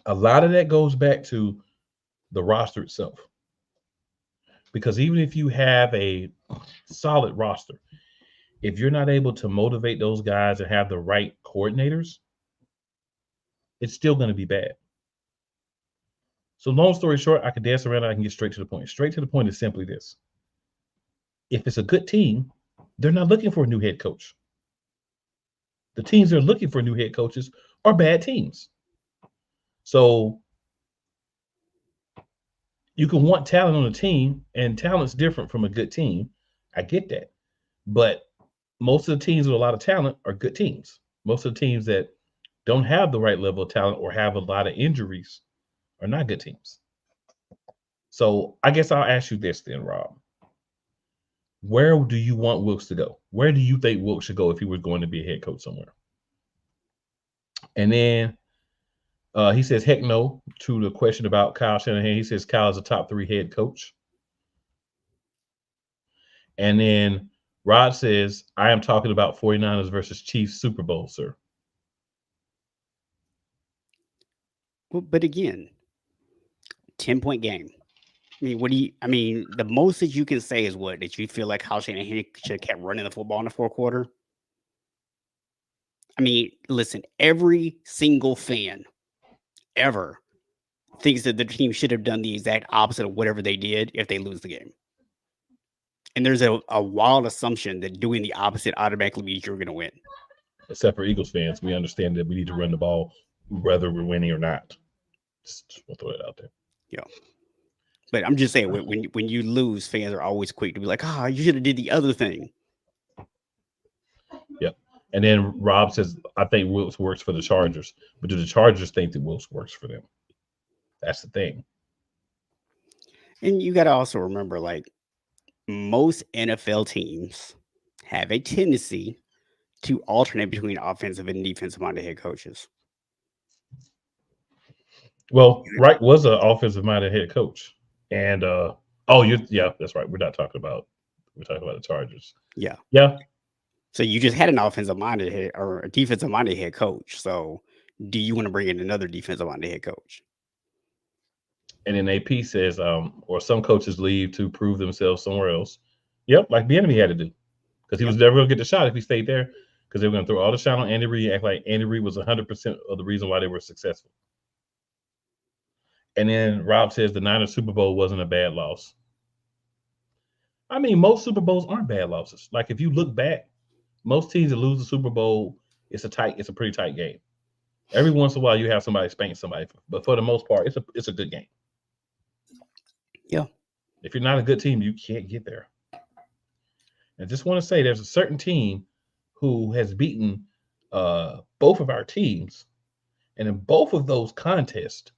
Speaker 1: A lot of that goes back to the roster itself. Because even if you have a solid roster, if you're not able to motivate those guys and have the right coordinators, it's still going to be bad. So, long story short, I can dance around. I can get straight to the point. Straight to the point is simply this: if it's a good team, they're not looking for a new head coach. The teams they're looking for new head coaches are bad teams. So you can want talent on a team, and talent's different from a good team. I get that. But most of the teams with a lot of talent are good teams. Most of the teams that don't have the right level of talent or have a lot of injuries are not good teams. So I guess I'll ask you this then, Rob. Where do you want Wilkes to go? Where do you think Wilkes should go if he was going to be a head coach somewhere? And then he says, heck no, to the question about Kyle Shanahan. He says Kyle is a top 3 head coach. And then Rod says, I am talking about 49ers versus Chiefs Super Bowl, sir.
Speaker 2: Well, but again, 10-point game. I mean, the most that you can say is what? That you feel like Kyle Shanahan should have kept running the football in the fourth quarter? I mean, listen, every single fan ever thinks that the team should have done the exact opposite of whatever they did if they lose the game. And there's a wild assumption that doing the opposite automatically means you're going to win.
Speaker 1: Except for Eagles fans, we understand that we need to run the ball whether we're winning or not. Just we'll throw it out there.
Speaker 2: Yeah. But I'm just saying, when you lose, fans are always quick to be like, you should have did the other thing.
Speaker 1: Yep. And then Rob says, I think Wilkes works for the Chargers. But do the Chargers think that Wilkes works for them? That's the thing.
Speaker 2: And you got to also remember, like, most NFL teams have a tendency to alternate between offensive and defensive-minded head coaches.
Speaker 1: Well, Reich was an offensive-minded head coach. And, that's right. We're talking about the Chargers.
Speaker 2: Yeah.
Speaker 1: Yeah.
Speaker 2: So you just had an offensive-minded head or a defensive-minded head coach. So do you want to bring in another defensive-minded head coach?
Speaker 1: And then AP says, or some coaches leave to prove themselves somewhere else. Yep, like Bieniemy had to do. Because he was never going to get the shot if he stayed there. Because they were going to throw all the shot on Andy Reid, act like Andy Reid was 100% of the reason why they were successful. And then Rob says the Niners Super Bowl wasn't a bad loss. I mean, most Super Bowls aren't bad losses. Like, if you look back, most teams that lose the Super Bowl, it's a pretty tight game. Every once in a while, you have somebody spank somebody, but for the most part, it's a good game.
Speaker 2: Yeah.
Speaker 1: If you're not a good team, you can't get there. And I just want to say, there's a certain team who has beaten both of our teams, and in both of those contests,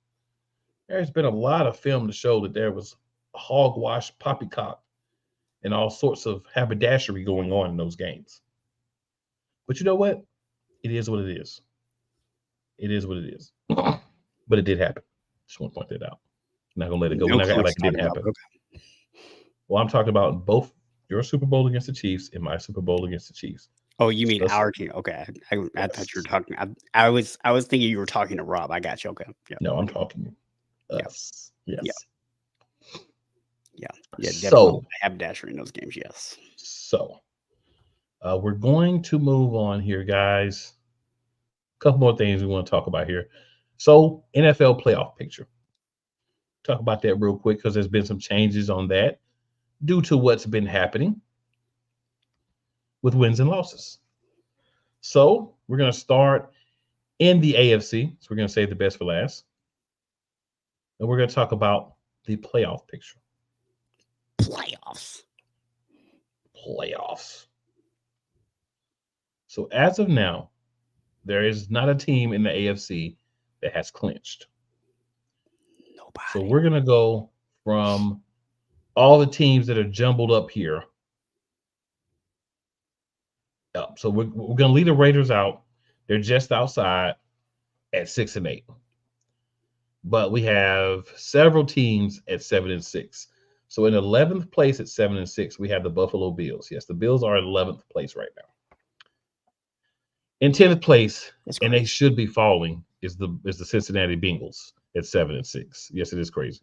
Speaker 1: there's been a lot of film to show that there was hogwash, poppycock, and all sorts of haberdashery going on in those games. But you know what? It is what it is. It is what it is. But it did happen. Just want to point that out. I'm not going to let it go. We're not going to act like it didn't happen. Okay. Well, I'm talking about both your Super Bowl against the Chiefs and my Super Bowl against the Chiefs.
Speaker 2: Oh, you mean our team? Okay, I thought you were talking. I was thinking you were talking to Rob. I got you. Okay.
Speaker 1: Yeah. No, I'm talking us. Yes.
Speaker 2: Yeah. So haberdashery in those games. Yes.
Speaker 1: So we're going to move on here, guys. A couple more things we want to talk about here. So NFL playoff picture. Talk about that real quick because there's been some changes on that due to what's been happening with wins and losses. So we're going to start in the AFC. So we're going to save the best for last. And we're going to talk about the playoff picture.
Speaker 2: Playoffs.
Speaker 1: So as of now, there is not a team in the AFC that has clinched.
Speaker 2: Nobody.
Speaker 1: So we're going to go from all the teams that are jumbled up here. So we're going to leave the Raiders out. They're just outside at 6-8. But we have several teams at 7-6. So in 11th place at 7-6, we have the Buffalo Bills. Yes, the Bills are in 11th place right now. In 10th place, and they should be falling, is the Cincinnati Bengals at 7-6. Yes, it is crazy.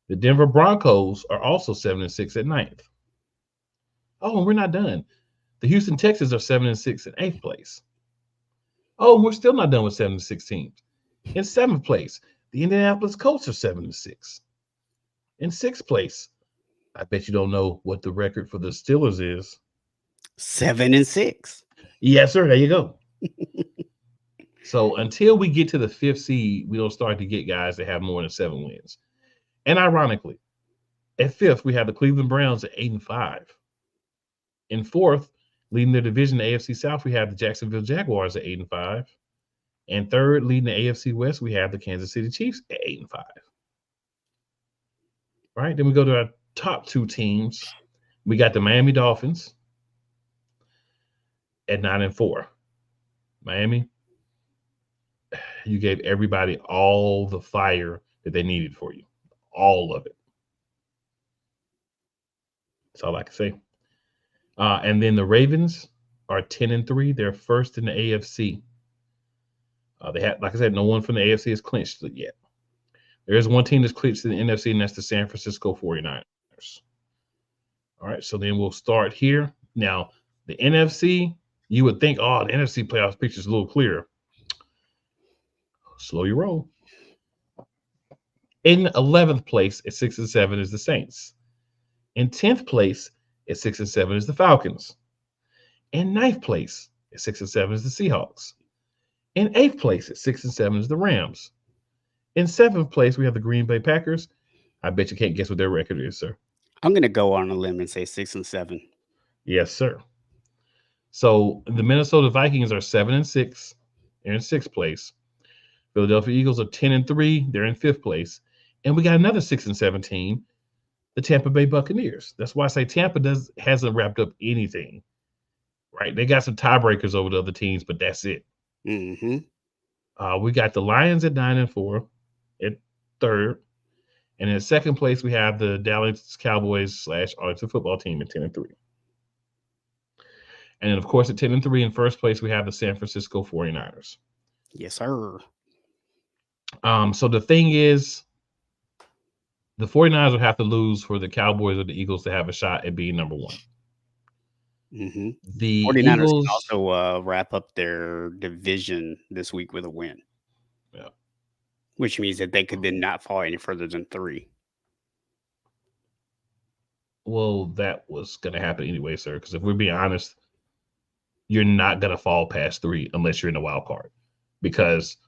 Speaker 1: The Denver Broncos are also 7-6 at 9th. Oh, and we're not done. The Houston Texans are 7-6 in 8th place. Oh, we're still not done with 7-6 teams. In 7th place, the Indianapolis Colts are 7-6. In 6th place, I bet you don't know what the record for the Steelers is.
Speaker 2: 7-6.
Speaker 1: Yes, sir. There you go. So until we get to the 5th seed, we don't start to get guys that have more than 7 wins. And ironically, at 5th, we have the Cleveland Browns at 8-5. In 4th, leading the division, the AFC South, we have the Jacksonville Jaguars at 8-5. And 3rd, leading the AFC West, we have the Kansas City Chiefs at 8-5. Right? Then we go to our top 2 teams. We got the Miami Dolphins at 9-4. Miami, you gave everybody all the fire that they needed for you. All of it. That's all I can say. And then the Ravens are 10-3. They're first in the AFC. They have, like I said, no one from the AFC has clinched it yet. There is one team that's clinched in the NFC, and that's the San Francisco 49ers. All right, so then we'll start here. Now, the NFC, you would think, oh, the NFC playoffs picture is a little clearer. Slow your roll. In 11th place at 6-7 is the Saints. In 10th place at 6-7 is the Falcons. In 9th place at 6-7 is the Seahawks. In 8th place at 6-7 is the Rams. In 7th place, we have the Green Bay Packers. I bet you can't guess what their record is, sir.
Speaker 2: I'm going to go on a limb and say 6-7.
Speaker 1: Yes, sir. So the Minnesota Vikings are 7-6. They're in 6th place. Philadelphia Eagles are 10-3. They're in 5th place. And we got another 6-7 team, the Tampa Bay Buccaneers. That's why I say Tampa hasn't wrapped up anything. Right? They got some tiebreakers over the other teams, but that's it.
Speaker 2: Mm-hmm.
Speaker 1: We got the Lions at 9-4 at 3rd. And in 2nd place, we have the Dallas Cowboys / Arlington football team at 10-3. And then, of course, at 10-3 in 1st place, we have the San Francisco 49ers.
Speaker 2: Yes, sir.
Speaker 1: So the thing is, the 49ers would have to lose for the Cowboys or the Eagles to have a shot at being number 1.
Speaker 2: Mm-hmm.
Speaker 1: The
Speaker 2: 49ers
Speaker 1: Eagles
Speaker 2: can also wrap up their division this week with a win.
Speaker 1: Yeah.
Speaker 2: Which means that they could then not fall any further than 3.
Speaker 1: Well, that was going to happen anyway, sir, because if we're being honest, you're not going to fall past 3 unless you're in the wild card, because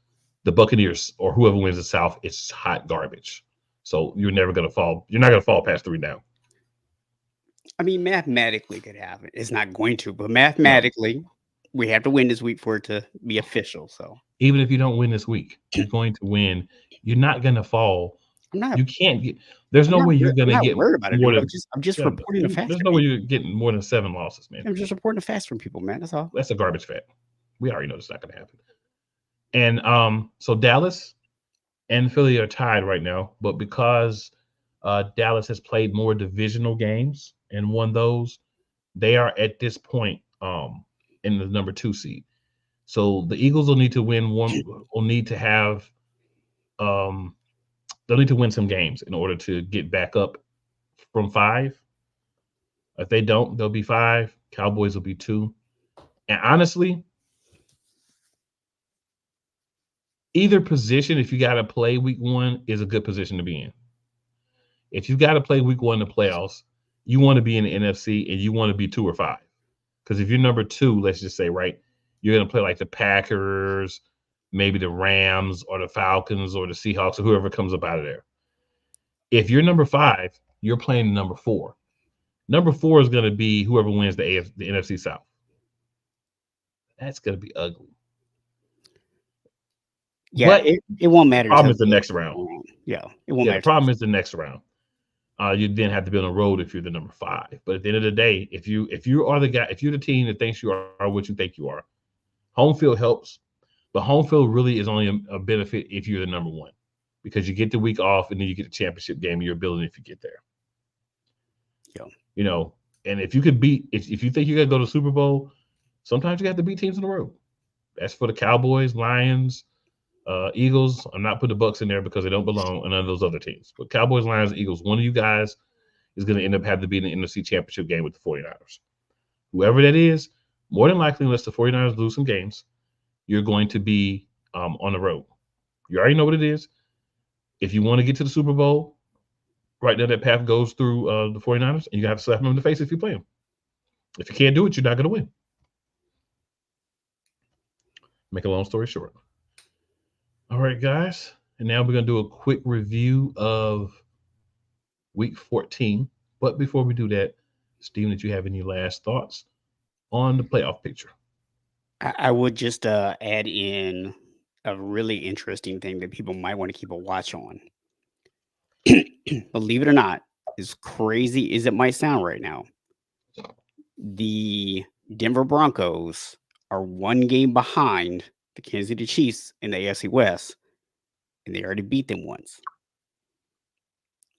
Speaker 1: the Buccaneers or whoever wins the South, it's hot garbage. So you're never going to fall. You're not going to fall past 3 now.
Speaker 2: I mean, mathematically it could happen. It's not going to, but mathematically, we have to win this week for it to be official. So
Speaker 1: even if you don't win this week, you're going to win. You're not going to fall. You can't get. There's no way you're going to get
Speaker 2: worried about it.
Speaker 1: more than.
Speaker 2: I'm just reporting the facts.
Speaker 1: There's no way you're getting more than 7 losses, man.
Speaker 2: I'm just reporting the facts from people, man. That's all.
Speaker 1: That's a garbage fact. We already know it's not going to happen. And so Dallas and Philly are tied right now, but because Dallas has played more divisional games and won those, they are at this point in the number 2 seed. So the Eagles will need to win one. Will need to have they'll need to win some games in order to get back up from 5. If they don't, they'll be 5. Cowboys will be 2. And honestly, either position, if you got to play week 1, is a good position to be in. If you got to play week 1 in the playoffs, you want to be in the NFC and you want to be 2 or 5. Because if you're number 2, let's just say, right, you're going to play like the Packers, maybe the Rams or the Falcons or the Seahawks or whoever comes up out of there. If you're number 5, you're playing number 4. Number 4 is going to be whoever wins the NFC South. That's going to be ugly.
Speaker 2: Yeah, but it won't matter.
Speaker 1: The problem is the next round.
Speaker 2: Yeah, it won't matter.
Speaker 1: The problem is the next round. You then have to be on the road if you're the number 5. But at the end of the day, if you are the guy, if you're the team that thinks you are what you think you are, home field helps. But home field really is only a benefit if you're the number 1, because you get the week off and then you get the championship game and your ability if you get there.
Speaker 2: Yeah.
Speaker 1: You know, and if you could beat, if you think you're gonna go to the Super Bowl, sometimes you have to beat teams on the road. That's for the Cowboys, Lions, Eagles. I'm not putting the Bucs in there because they don't belong, and none of those other teams. But Cowboys, Lions, Eagles, one of you guys is going to end up having to be in the NFC Championship game with the 49ers. whoever that is, more than likely, unless the 49ers lose some games, you're going to be on the road. You already know what it is. If you want to get to the Super Bowl, right now that path goes through the 49ers, and you have to slap them in the face if you play them. If you can't do it, you're not going to win. Make a long story short. All right, guys. And now we're going to do a quick review of week 14. But before we do that, Steven, did you have any last thoughts on the playoff picture?
Speaker 2: I would just add in a really interesting thing that people might want to keep a watch on. Believe it or not, as crazy as it might sound right now, the Denver Broncos are one game behind the Kansas City Chiefs in the AFC West, and they already beat them once.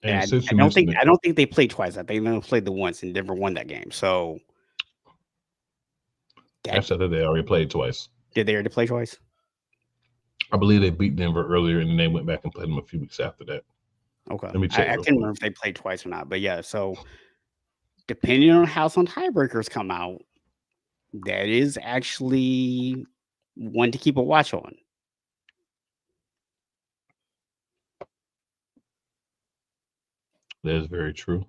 Speaker 2: And
Speaker 1: And since
Speaker 2: I
Speaker 1: you
Speaker 2: don't
Speaker 1: mentioned
Speaker 2: think
Speaker 1: it,
Speaker 2: I don't think they played twice. I think they only played the once, and Denver won that game. So that
Speaker 1: actually, I think they already played twice.
Speaker 2: did they already play twice?
Speaker 1: I believe they beat Denver earlier, and then they went back and played them a few weeks after that.
Speaker 2: Okay,
Speaker 1: Let me check
Speaker 2: I
Speaker 1: real
Speaker 2: can't
Speaker 1: quick.
Speaker 2: remember if they played twice or not. But yeah, so depending on how some tiebreakers come out, that is actually one to keep a watch on.
Speaker 1: That is very true.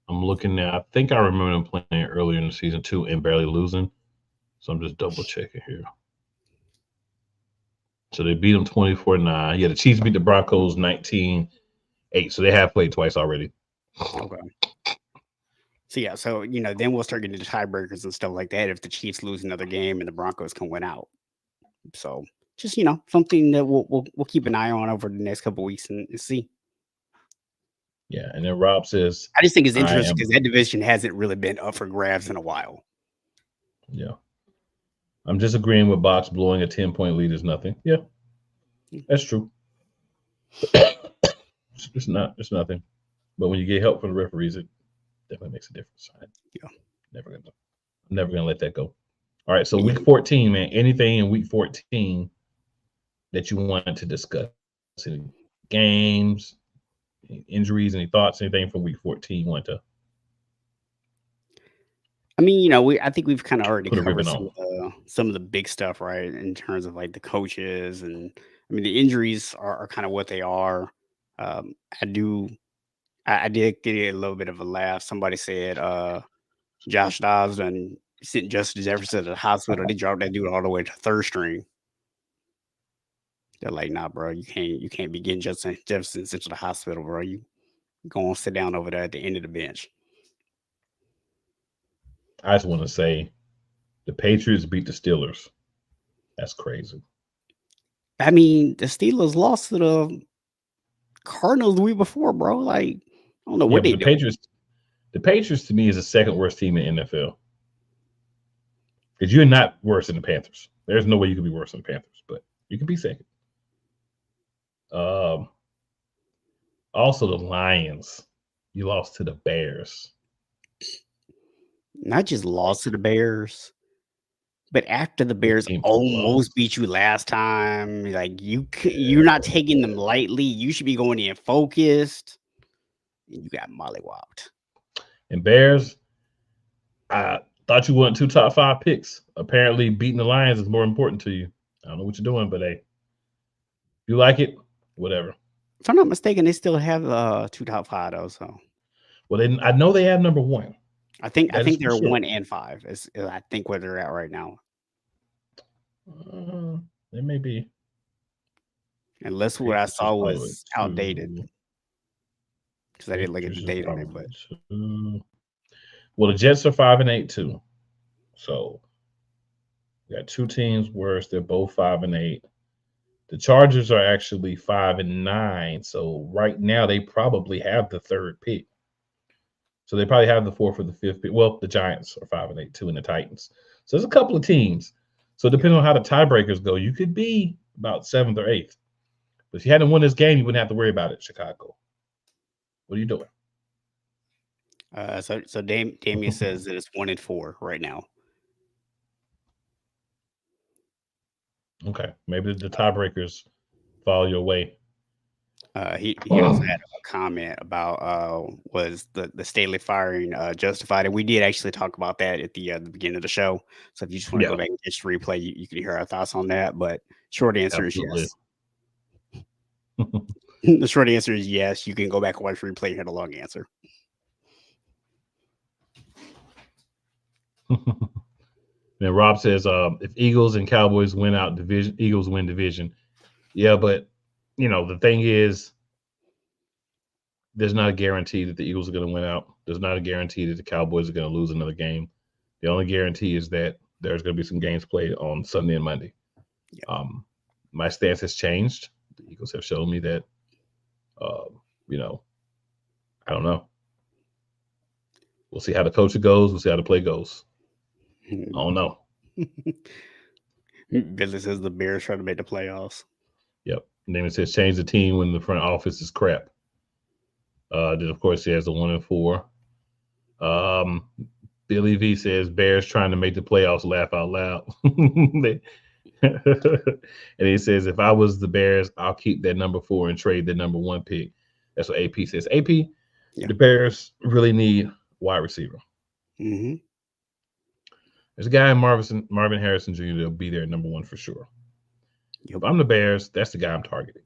Speaker 1: I'm looking now. I think I remember them playing earlier in the season too and barely losing. So I'm just double checking here. So they beat them 24-9. Yeah, the Chiefs beat the Broncos 19-8. So they have played twice already.
Speaker 2: Okay. So yeah, so then we'll start getting into tiebreakers and stuff like that if the Chiefs lose another game and the Broncos can win out. So just something that we'll keep an eye on over the next couple weeks and see.
Speaker 1: Yeah, and then Rob says,
Speaker 2: I just think it's
Speaker 1: I
Speaker 2: interesting
Speaker 1: am,
Speaker 2: because that division hasn't really been up for grabs in a while.
Speaker 1: yeah, I'm just agreeing with Box blowing a 10-point lead is nothing. Yeah, that's true. It's nothing. But when you get help from the referees, it definitely makes a difference.
Speaker 2: Yeah,
Speaker 1: I'm never gonna let that go. All right, so
Speaker 2: but yeah,
Speaker 1: week 14, man. Anything in week 14 that you wanted to discuss? Any games, any injuries, any thoughts, anything from week 14 you want to
Speaker 2: I mean, I think we've kind of already
Speaker 1: put a
Speaker 2: covered
Speaker 1: ribbon on?
Speaker 2: some of the big stuff, right? In terms of like the coaches, and I mean the injuries are kind of what they are. Um, I do, I did get a little bit of a laugh. Somebody said Josh Dobbs and sent Justin Jefferson to the hospital. They dropped that dude all the way to third string. They're like, nah, bro, you can't be getting Justin Jefferson sent to the hospital, bro. You go and sit down over there at the end of the bench.
Speaker 1: I just want to say the Patriots beat the Steelers. That's crazy.
Speaker 2: I mean, the Steelers lost to the Cardinals the week before, bro. Like, I don't know
Speaker 1: Yeah,
Speaker 2: what
Speaker 1: but
Speaker 2: they doing.
Speaker 1: The Patriots to me is the second worst team in NFL because you're not worse than the Panthers. There's no way you could be worse than the Panthers, but you can be second. Um, Also, the Lions. You lost to the Bears.
Speaker 2: Not just
Speaker 1: Like
Speaker 2: lost to the Bears, but after the Bears
Speaker 1: 15-point
Speaker 2: almost
Speaker 1: loss.
Speaker 2: beat you last time, like you're not taking them lightly. You should be going in focused, and you got mollywopped.
Speaker 1: And Bears, I thought you wanted two top five picks. Apparently, beating the Lions is more important to you. I don't know what you're doing, but hey, you like it, whatever.
Speaker 2: If I'm not mistaken, they still have two top five though. So
Speaker 1: Well, I know they have number one.
Speaker 2: I
Speaker 1: That is
Speaker 2: think
Speaker 1: for
Speaker 2: they're
Speaker 1: sure.
Speaker 2: 1 and 5. Is I think where they're at right now.
Speaker 1: Uh, they may be.
Speaker 2: Unless what I
Speaker 1: Patriots is
Speaker 2: saw
Speaker 1: probably
Speaker 2: was outdated
Speaker 1: two.
Speaker 2: because I didn't look at the
Speaker 1: Patriots is
Speaker 2: date on it.
Speaker 1: probably
Speaker 2: But
Speaker 1: two. Well, the Jets are 5-8 too. So we got two teams worse. They're both 5-8. The Chargers are actually 5-9. So right now they probably have the third pick. So they probably have the fourth or the fifth pick. Well, the Giants are 5-8 too, and the Titans. So there's a couple of teams. So
Speaker 2: yeah.
Speaker 1: depending on how the tiebreakers go, you could be about seventh or eighth. But if you hadn't won this game, you wouldn't have to worry about it, Chicago. What are you doing?
Speaker 2: So Damien says that it's 1 and 4 right now.
Speaker 1: Okay. Maybe the tiebreakers fall your way.
Speaker 2: He also had a comment about was the Staley firing justified, and we did actually talk about that at the beginning of the show. So if you just want to
Speaker 1: Yeah,
Speaker 2: go back and just replay, you can hear our thoughts on that. But short answer is
Speaker 1: absolutely.
Speaker 2: yes. The short answer is yes. You can go back and watch replay and hear the long answer.
Speaker 1: Then Rob says, if Eagles and Cowboys win out division, Eagles win division. Yeah, but the thing is, there's not a guarantee that the Eagles are going to win out. There's not a guarantee that the Cowboys are going to lose another game. The only guarantee is that there's going to be some games played on Sunday and Monday.
Speaker 2: Yeah.
Speaker 1: My stance has changed. The Eagles have shown me that, uh, you know, I don't know. We'll see how the coach goes. We'll see how the play goes. I don't know.
Speaker 2: Billy says the Bears try to make the playoffs.
Speaker 1: Yep. And then it says change the team when the front office is crap. Then of course he has the 1-4. Um, Billy V says Bears trying to make the playoffs. Laugh out loud. And he says if I was the Bears, I'll keep that number 4 and trade the number 1 pick. That's what AP says. AP,
Speaker 2: Yeah.
Speaker 1: the Bears really need wide receiver.
Speaker 2: Mm-hmm.
Speaker 1: There's a guy in Marvin Harrison Jr. that'll be there at number 1 for sure.
Speaker 2: Yep.
Speaker 1: If I'm the Bears, that's the guy I'm targeting.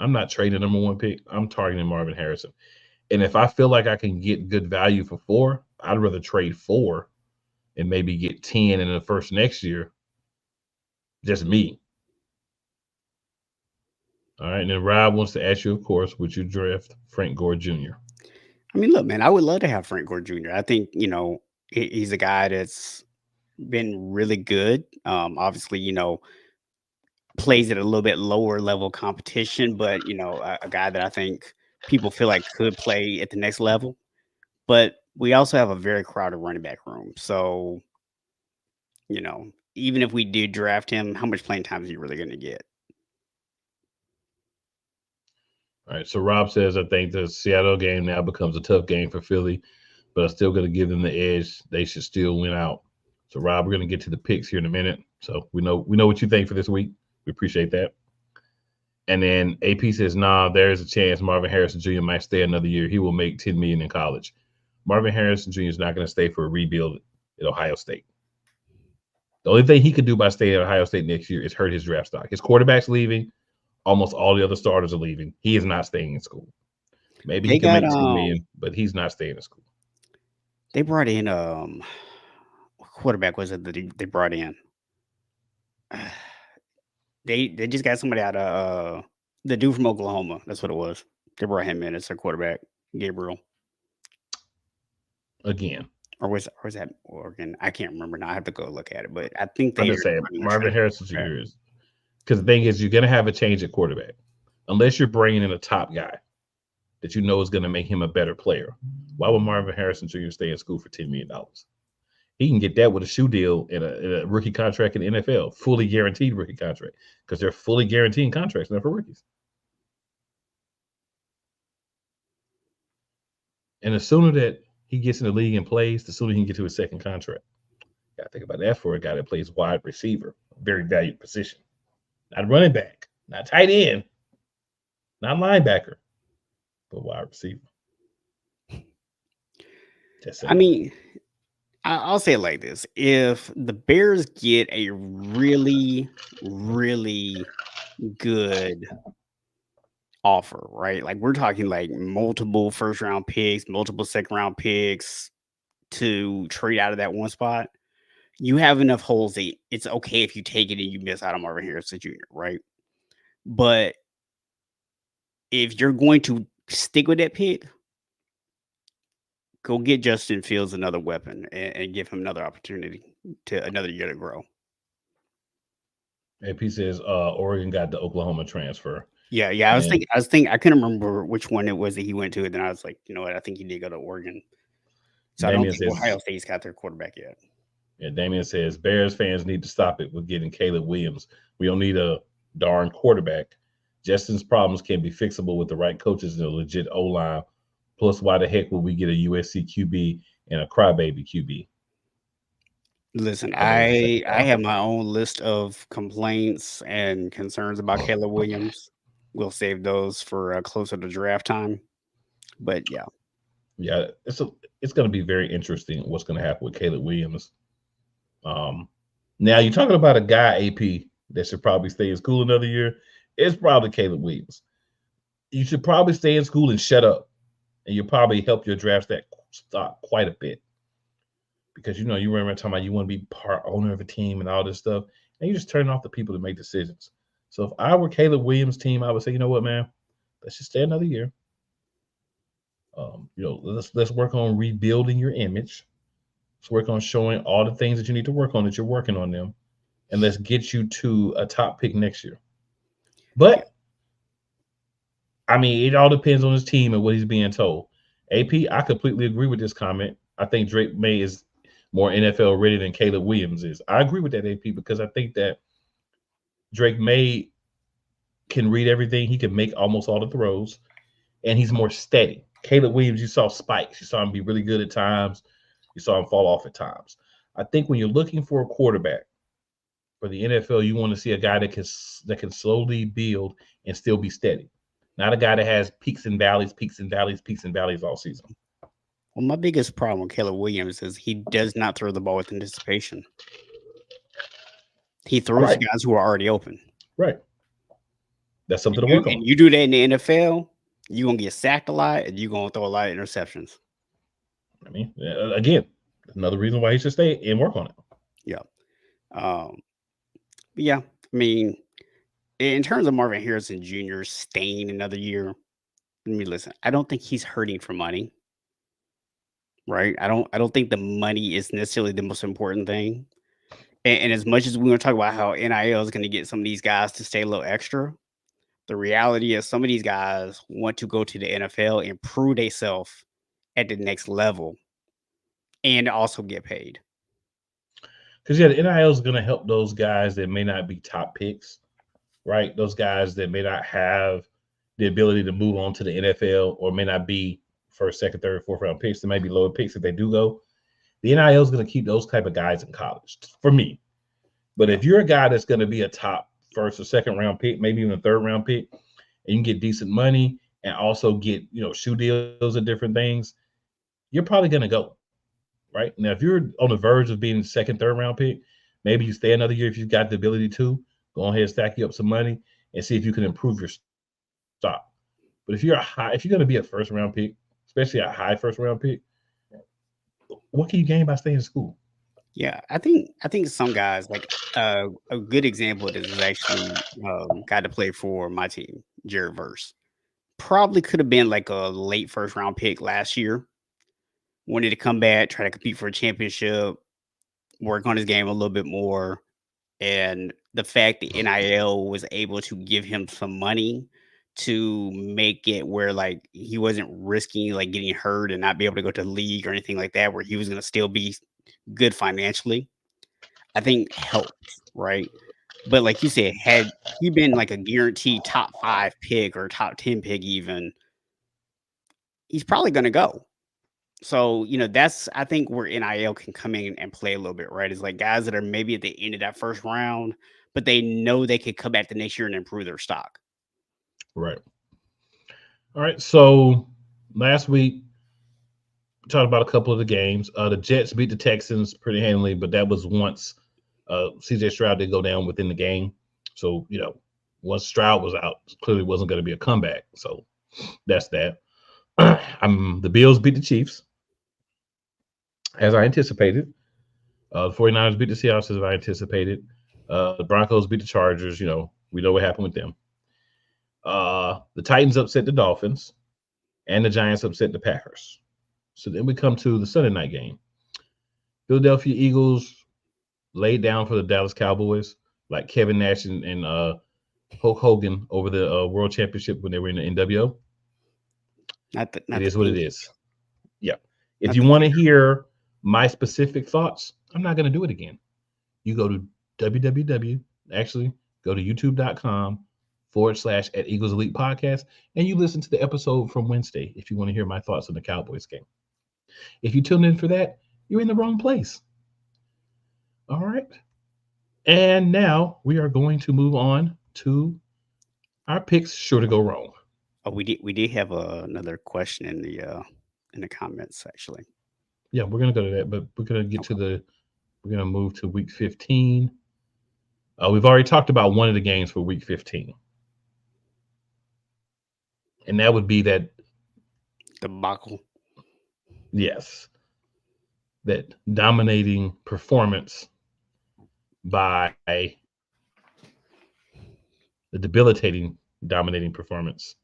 Speaker 1: I'm not trading number 1 pick. I'm targeting Marvin Harrison. And if I feel like I can get good value for 4, I'd rather trade 4 and maybe get 10 in the first next year. Just me. All right. And then Rob wants to ask you, of course, would you draft Frank Gore Jr.?
Speaker 2: I mean, look, man, I would love to have Frank Gore Jr. I think, he's a guy that's been really good. Obviously, plays at a little bit lower level competition, but a guy that I think people feel like could play at the next level. But we also have a very crowded running back room. So, even if we did draft him, how much playing time is he really going to get?
Speaker 1: All right. So Rob says, I think the Seattle game now becomes a tough game for Philly, but I'm still going to give them the edge. They should still win out. So Rob, we're going to get to the picks here in a minute. So we know what you think for this week. We appreciate that. And then AP says, nah, there is a chance Marvin Harrison Jr. might stay another year. He will make $10 million in college. Marvin Harrison Jr. is not going to stay for a rebuild at Ohio State. The only thing he could do by staying at Ohio State next year is hurt his draft stock. His quarterback's leaving. Almost all the other starters are leaving. He is not staying in school. Maybe he can make $10 million, but he's not staying in school.
Speaker 2: They brought in what quarterback was it that they brought in? They just got somebody out of the dude from Oklahoma. That's what it was. They brought him in as their quarterback, Gabriel.
Speaker 1: Again.
Speaker 2: Or was that Oregon? I can't remember now. I have to go look at it. But I think they
Speaker 1: I'm just saying Marvin Harrison Jr. is because the thing is you're going to have a change at quarterback unless you're bringing in a top guy that you know is going to make him a better player. Why would Marvin Harrison Jr. stay in school for $10 million? He can get that with a shoe deal in a rookie contract in the NFL, fully guaranteed rookie contract, because they're fully guaranteeing contracts now for rookies. And the sooner that he gets in the league and plays, the sooner he can get to his second contract. Got to think about that for a guy that plays wide receiver, very valued position. Not running back, not tight end, not linebacker, but wide receiver.
Speaker 2: I mean, I'll say it like this. If the Bears get a really, really good offer, right? Like we're talking like multiple first round picks, multiple second round picks to trade out of that one spot, you have enough holes that it's okay if you take it and you miss out on Marvin Harrison Jr., right? But if you're going to stick with that pick, go get Justin Fields another weapon and give him another opportunity to another year to grow.
Speaker 1: AP says Oregon got the Oklahoma transfer.
Speaker 2: Yeah. I was thinking. I couldn't remember which one it was that he went to, and then I was like, you know what? I think he did go to Oregon. So Damien I don't think Ohio State's got their quarterback yet.
Speaker 1: Yeah, Damien says Bears fans need to stop it with getting Caleb Williams. We don't need a darn quarterback. Justin's problems can be fixable with the right coaches and a legit O-line. Plus, why the heck would we get a USC QB and a crybaby QB?
Speaker 2: Listen, I have my own list of complaints and concerns about Caleb Williams. we'll save those for closer to draft time. But yeah,
Speaker 1: Yeah, it's going to be very interesting what's going to happen with Caleb Williams. Um, Now you're talking about a guy AP that should probably stay in school another year. It's probably Caleb Williams. You should probably stay in school and shut up, and you'll probably help your draft stock quite a bit because you remember talking about you want to be part owner of a team and all this stuff, and you just turn off the people that make decisions. So if I were Caleb Williams' team, I would say, you know what, man, let's just stay another year. Let's work on rebuilding your image. Let's work on showing all the things that you need to work on that you're working on them, and let's get you to a top pick next year.
Speaker 2: yeah,
Speaker 1: But I mean, it all depends on his team and what he's being told. AP, I completely agree with this comment. I think Drake May is more NFL ready than Caleb Williams is. I agree with that, AP, because I think that Drake May can read everything. He can make almost all the throws, and he's more steady. Caleb Williams, you saw spikes. You saw him be really good at times. You saw him fall off at times. I think when you're looking for a quarterback for the NFL, you want to see a guy that can slowly build and still be steady, not a guy that has peaks and valleys, peaks and valleys, peaks and valleys all season.
Speaker 2: well, my biggest problem with Caleb Williams is he does not throw the ball with anticipation. He throws to
Speaker 1: Right,
Speaker 2: guys who are already open.
Speaker 1: right. That's something
Speaker 2: And
Speaker 1: to
Speaker 2: you,
Speaker 1: work on.
Speaker 2: and you do that in the NFL, you're gonna get sacked a lot, and you're gonna throw a lot of interceptions.
Speaker 1: I mean, again, another reason why he should stay and work on it.
Speaker 2: Yeah. Um, but yeah, I mean, in terms of Marvin Harrison Jr. staying another year, let me listen. I don't think he's hurting for money, right? I don't think the money is necessarily the most important thing. And as much as we want to talk about how NIL is going to get some of these guys to stay a little extra, the reality is some of these guys want to go to the NFL and prove themselves at the next level and also get paid.
Speaker 1: Because yeah, the NIL is going to help those guys that may not be top picks, right? Those guys that may not have the ability to move on to the NFL or may not be first, second, third, fourth round picks. They may be lower picks if they do go. The NIL is going to keep those type of guys in college for me. But
Speaker 2: Yeah.
Speaker 1: if you're a guy that's going to be a top first or second round pick, maybe even a third round pick, and you can get decent money and also get shoe deals and different things, you're probably going to go. Right now, if you're on the verge of being second, third round pick, maybe you stay another year if you've got the ability to go ahead and stack you up some money and see if you can improve your stock. But if you're going to be a first round pick, especially a high first round pick, what can you gain by staying in school?
Speaker 2: Yeah, I think some guys like a good example of this is actually guy to play for my team, Jared Verse. Probably could have been like a late first round pick last year. Wanted to come back, try to compete for a championship, work on his game a little bit more, and the fact that NIL was able to give him some money to make it where like he wasn't risking like getting hurt and not be able to go to the league or anything like that, where he was going to still be good financially, I think helped, right? But like you said, had he been like a guaranteed top 5 pick or top 10 pick even, he's probably gonna go. So, that's I think where NIL can come in and play a little bit, right? Is like guys that are maybe at the end of that first round, but they know they could come back the next year and improve their stock.
Speaker 1: Right. All right. So last week we talked about a couple of the games. The Jets beat the Texans pretty handily, but that was once CJ Stroud did go down within the game. So once Stroud was out, clearly wasn't going to be a comeback. So that's that. The Bills beat the Chiefs as I anticipated. The 49ers beat the Seahawks as I anticipated. The Broncos beat the Chargers. We know what happened with them. The Titans upset the Dolphins, and the Giants upset the Packers. So then we come to the Sunday night game. Philadelphia Eagles laid down for the Dallas Cowboys, like Kevin Nash and Hulk Hogan over the World Championship when they were in the NWO.
Speaker 2: Not
Speaker 1: It
Speaker 2: the
Speaker 1: is what it
Speaker 2: theme,
Speaker 1: is. Yeah. If
Speaker 2: not
Speaker 1: you
Speaker 2: the
Speaker 1: want to
Speaker 2: theme.
Speaker 1: hear my specific thoughts, I'm not going to do it again. You go to actually go to youtube.com/@ Eagles Elite Podcast, and you listen to the episode from Wednesday if you want to hear my thoughts on the Cowboys game. If you tune in for that, you're in the wrong place. All right. And now we are going to move on to our picks sure to go wrong.
Speaker 2: Oh, we did have another question in the comments actually.
Speaker 1: Yeah, we're gonna go to that, but we're gonna get to
Speaker 2: Okay.
Speaker 1: the. We're gonna move to week 15. We've already talked about one of the games for week 15, and that would be that.
Speaker 2: Debacle.
Speaker 1: Yes, that dominating performance by the debilitating dominating performance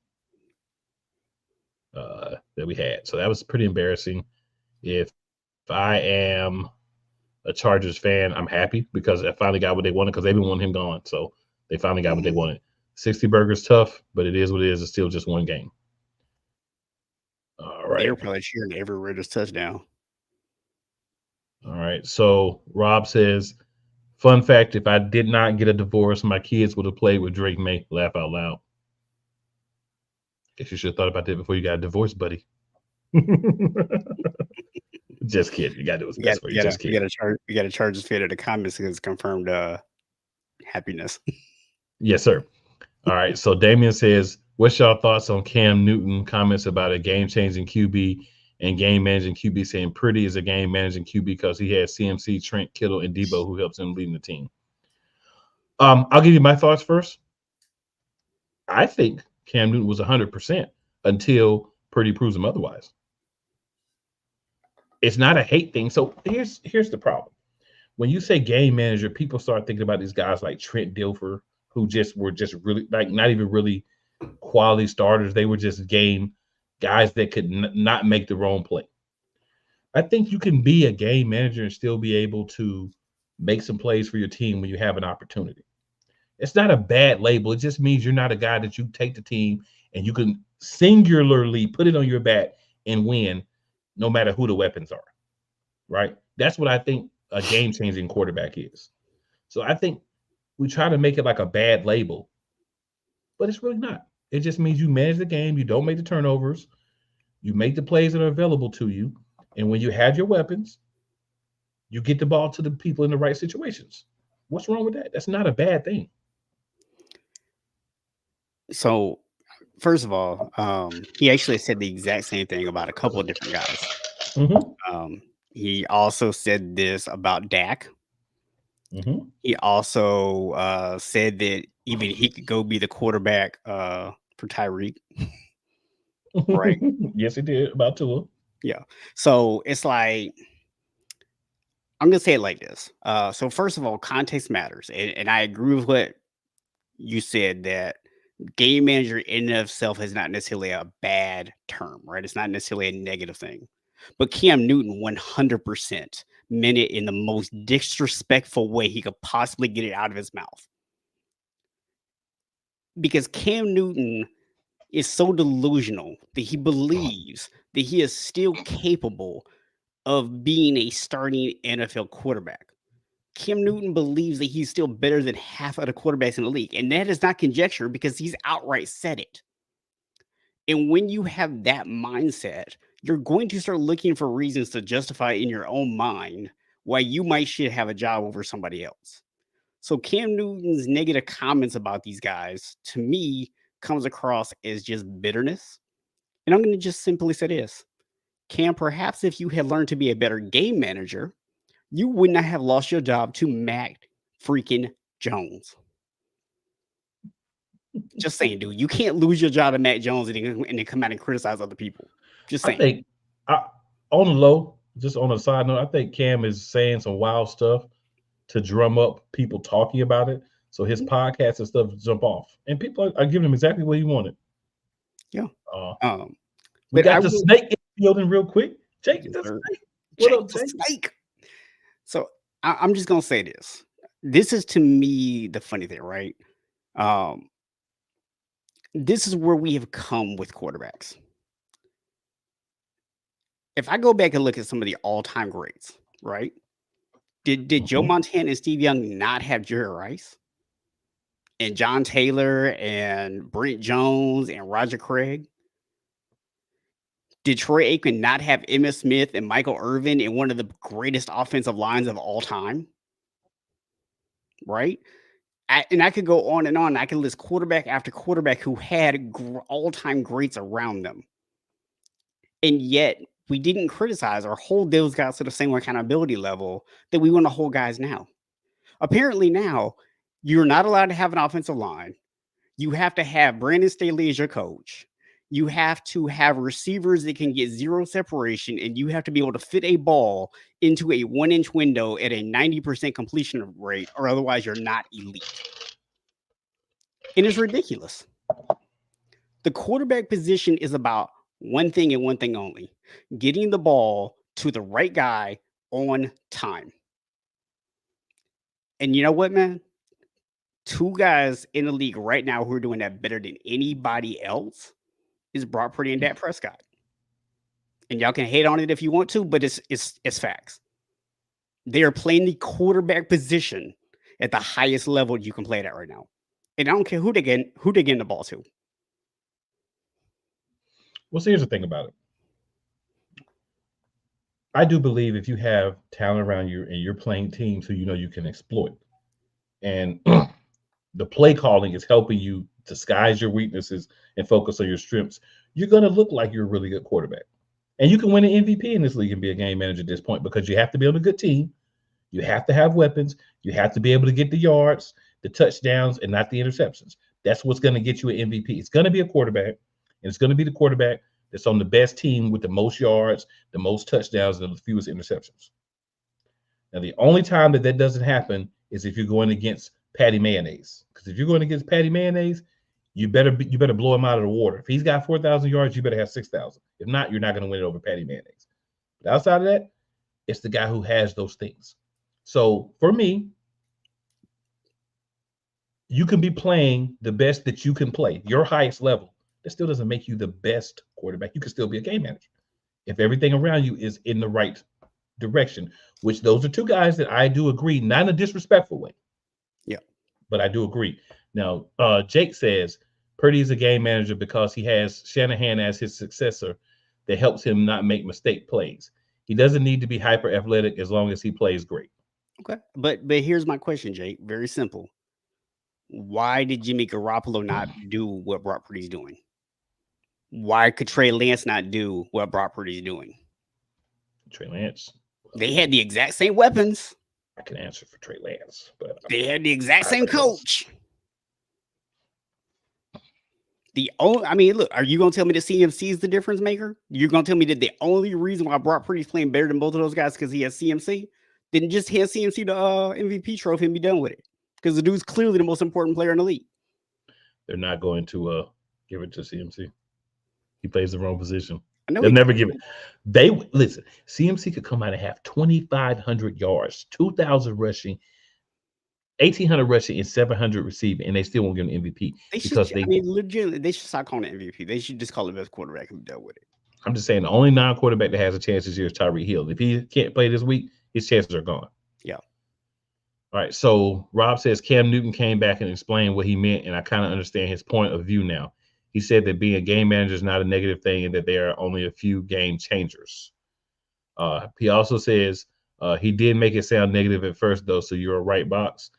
Speaker 1: that we had. So that was pretty embarrassing. If I am a Chargers fan, I'm happy because I finally got what they wanted because they've been wanting him gone. So they finally got what they
Speaker 2: Hmm.
Speaker 1: wanted. 60 burgers tough, but it is what it is. It's still just one game. All
Speaker 2: They
Speaker 1: right.
Speaker 2: were probably cheering every Raiders touchdown.
Speaker 1: All right. So Rob says, fun fact, if I did not get a divorce, my kids would have played with Drake May. Laugh out loud. Guess you should have thought about that before you got a divorce, buddy. Just kidding. You got to do what's
Speaker 2: We got
Speaker 1: best for
Speaker 2: we
Speaker 1: you.
Speaker 2: got to
Speaker 1: Just
Speaker 2: we got
Speaker 1: kidding.
Speaker 2: to charge we got to charge this fit at the comments because it's confirmed happiness.
Speaker 1: Yes, sir. All right. So Damien says, what's y'all thoughts on Cam Newton comments about a game changing QB and game managing QB saying Pretty is a game managing QB because he has CMC, Trent, Kittle, and Debo who helps him leading the team. I'll give you my thoughts first. I think Cam Newton was 100% until Purdy proves him otherwise. It's not a hate thing. So here's the problem. When you say game manager, people start thinking about these guys like Trent Dilfer, who were just really like not even really quality starters. They were just game guys that could not make the wrong play. I think you can be a game manager and still be able to make some plays for your team when you have an opportunity. It's not a bad label. It just means you're not a guy that you take the team and you can singularly put it on your back and win no matter who the weapons are. Right? That's what I think a game changing quarterback is. So I think we try to make it like a bad label, but it's really not. It just means you manage the game, you don't make the turnovers, you make the plays that are available to you, and when you have your weapons, you get the ball to the people in the right situations. What's wrong with that? That's not a bad thing.
Speaker 2: So first of all, he actually said the exact same thing about a couple of different guys.
Speaker 1: Mm-hmm.
Speaker 2: He also said this about Dak.
Speaker 1: Mm-hmm.
Speaker 2: He also said that even he could go be the quarterback for Tyreek. Right.
Speaker 1: Yes, he did about Tua.
Speaker 2: Yeah. So it's like I'm gonna say it like this. So first of all, context matters, and I agree with what you said that game manager in and of itself is not necessarily a bad term, right? It's not necessarily a negative thing. But Cam Newton 100% meant it in the most disrespectful way he could possibly get it out of his mouth. Because Cam Newton is so delusional that he believes that he is still capable of being a starting NFL quarterback. Cam Newton believes that he's still better than half of the quarterbacks in the league. And that is not conjecture because he's outright said it. And when you have that mindset, you're going to start looking for reasons to justify in your own mind why you might should have a job over somebody else. So Cam Newton's negative comments about these guys to me comes across as just bitterness. And I'm going to just simply say this. Cam, perhaps if you had learned to be a better game manager, you would not have lost your job to Mac freaking Jones. Just saying, dude, you can't lose your job to Mac Jones and then come out and criticize other people. Just
Speaker 1: I
Speaker 2: saying.
Speaker 1: think I, on the low, just on a side note, I think Cam is saying some wild stuff to drum up people talking about it. So his podcasts and stuff jump off. And people are giving him exactly what he wanted.
Speaker 2: Yeah.
Speaker 1: Uh,
Speaker 2: Um,
Speaker 1: we
Speaker 2: but I
Speaker 1: got the
Speaker 2: will
Speaker 1: snake in the building real quick. Jake
Speaker 2: yes,
Speaker 1: the
Speaker 2: sir.
Speaker 1: snake. What
Speaker 2: Jake
Speaker 1: up,
Speaker 2: the
Speaker 1: Jake?
Speaker 2: Snake. So I'm just gonna say this. This is to me the funny thing, right? Um, this is where we have come with quarterbacks. If I go back and look at some of the all-time greats, right? Did Joe
Speaker 1: Mhm.
Speaker 2: Montana and Steve Young not have Jerry Rice and John Taylor and Brent Jones and Roger Craig? Did Troy Aikman not have Emmitt Smith and Michael Irvin in one of the greatest offensive lines of all time? Right? And I could go on and on. I could list quarterback after quarterback who had all-time greats around them. And yet we didn't criticize or hold those guys to the same accountability level that we want to hold guys now. Apparently now you're not allowed to have an offensive line. You have to have Brandon Staley as your coach. You have to have receivers that can get zero separation, and you have to be able to fit a ball into a 1-inch window at a 90% completion rate, or otherwise you're not elite. And it's ridiculous. The quarterback position is about one thing and one thing only: getting the ball to the right guy on time. And you know what, man? Two guys in the league right now who are doing that better than anybody else is Brock Purdy and Dak Prescott. And y'all can hate on it if you want to, but it's facts. They are playing the quarterback position at the highest level you can play it at right now. And I don't care who they getting the ball to.
Speaker 1: Well, so here's the thing about it. I do believe if you have talent around you and you're playing teams who you know you can exploit, and the play calling is helping you disguise your weaknesses and focus on your strengths, you're going to look like you're a really good quarterback. And you can win an MVP in this league and be a game manager at this point because you have to be on a good team. You have to have weapons. You have to be able to get the yards, the touchdowns, and not the interceptions. That's what's going to get you an MVP. It's going to be a quarterback, and it's going to be the quarterback that's on the best team with the most yards, the most touchdowns, and the fewest interceptions. Now, the only time that doesn't happen is if you're going against Patty Mayonnaise. Because if you're going against Patty Mayonnaise, you better blow him out of the water. If he's got 4,000 yards, you better have 6,000. If not, you're not going to win it over Patty Mayonnaise. But outside of that, it's the guy who has those things. So for me, you can be playing the best that you can play, your highest level. That still doesn't make you the best quarterback. You can still be a game manager if everything around you is in the right direction, which those are two guys that I do agree, not in a disrespectful way.
Speaker 2: Yeah.
Speaker 1: But I do agree. Now, Jake says Purdy is a game manager because he has Shanahan as his successor that helps him not make mistake plays. He doesn't need to be hyper athletic as long as he plays great.
Speaker 2: Okay. But here's my question, Jake. Very simple. Why did Jimmy Garoppolo not do what Brock Purdy's doing? Why could Trey Lance not do what Brock Purdy's doing?
Speaker 1: Trey Lance.
Speaker 2: They had the exact same weapons.
Speaker 1: I can answer for Trey Lance, but
Speaker 2: they had the exact same coach. Look, are you going to tell me that CMC is the difference maker? You're going to tell me that the only reason why Brock Purdy's playing better than both of those guys because he has CMC? Then just hand CMC the MVP trophy and be done with it. Because the dude's clearly the most important player in the league.
Speaker 1: They're not going to give it to CMC. He plays the wrong position.
Speaker 2: They'll
Speaker 1: never give it. They listen. CMC could come out and have 2,500 yards, 2,000 rushing, 1,800 rushing, and 700 receiving, and they still won't give him MVP
Speaker 2: legitimately, they should stop calling it MVP. They should just call it best quarterback and be done with it.
Speaker 1: I'm just saying the only non-quarterback that has a chance this year is Tyreek Hill. If he can't play this week, his chances are gone.
Speaker 2: Yeah.
Speaker 1: All right. So Rob says Cam Newton came back and explained what he meant, and I kind of understand his point of view now. He said that being a game manager is not a negative thing and that there are only a few game changers. He also says he did make it sound negative at first, though, so you're a right box.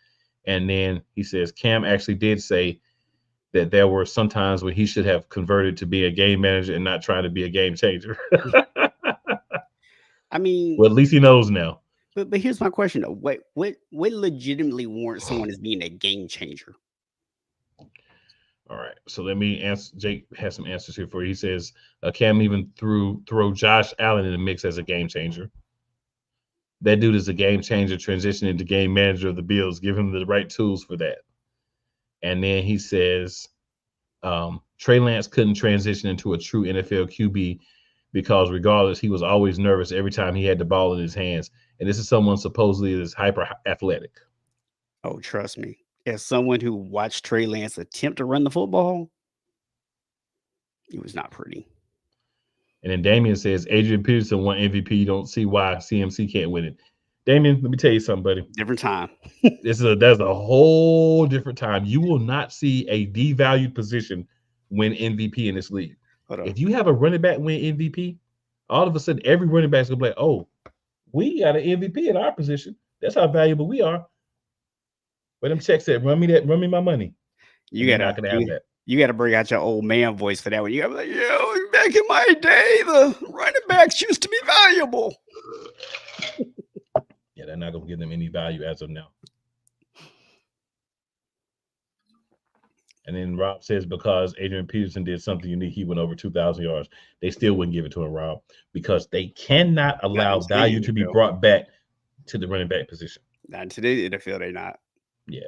Speaker 1: And then he says Cam actually did say that there were some times when he should have converted to be a game manager and not trying to be a game changer.
Speaker 2: I mean,
Speaker 1: well, at least he knows now.
Speaker 2: But here's my question, though. What legitimately warrants someone as being a game changer?
Speaker 1: All right, so let me answer. Jake has some answers here for you. He says Cam even throw Josh Allen in the mix as a game changer. That dude is a game changer, transitioning to game manager of the Bills. Give him the right tools for that. And then he says Trey Lance couldn't transition into a true NFL QB because regardless, he was always nervous every time he had the ball in his hands. And this is someone supposedly that's hyper athletic.
Speaker 2: Oh, trust me. As someone who watched Trey Lance attempt to run the football, it was not pretty.
Speaker 1: And then Damian says Adrian Peterson won MVP. You don't see why CMC can't win it. Damian, let me tell you something, buddy.
Speaker 2: Different time.
Speaker 1: That's a whole different time. You will not see a devalued position win MVP in this league. If you have a running back win MVP, all of a sudden every running back's gonna be like, "Oh, we got an MVP in our position. That's how valuable we are." Where them checks at? Run me my money.
Speaker 2: You
Speaker 1: And they're not
Speaker 2: gotta
Speaker 1: gonna have that.
Speaker 2: you gotta bring out your old man voice for that one. You gotta be like, yo, back in my day, the running backs used to be valuable.
Speaker 1: Yeah, they're not gonna give them any value as of now. And then Rob says because Adrian Peterson did something unique, he went over 2,000 yards. They still wouldn't give it to him, Rob, because they cannot allow value to be brought back to the running back position.
Speaker 2: Not today, the NFL, they're not.
Speaker 1: Yeah.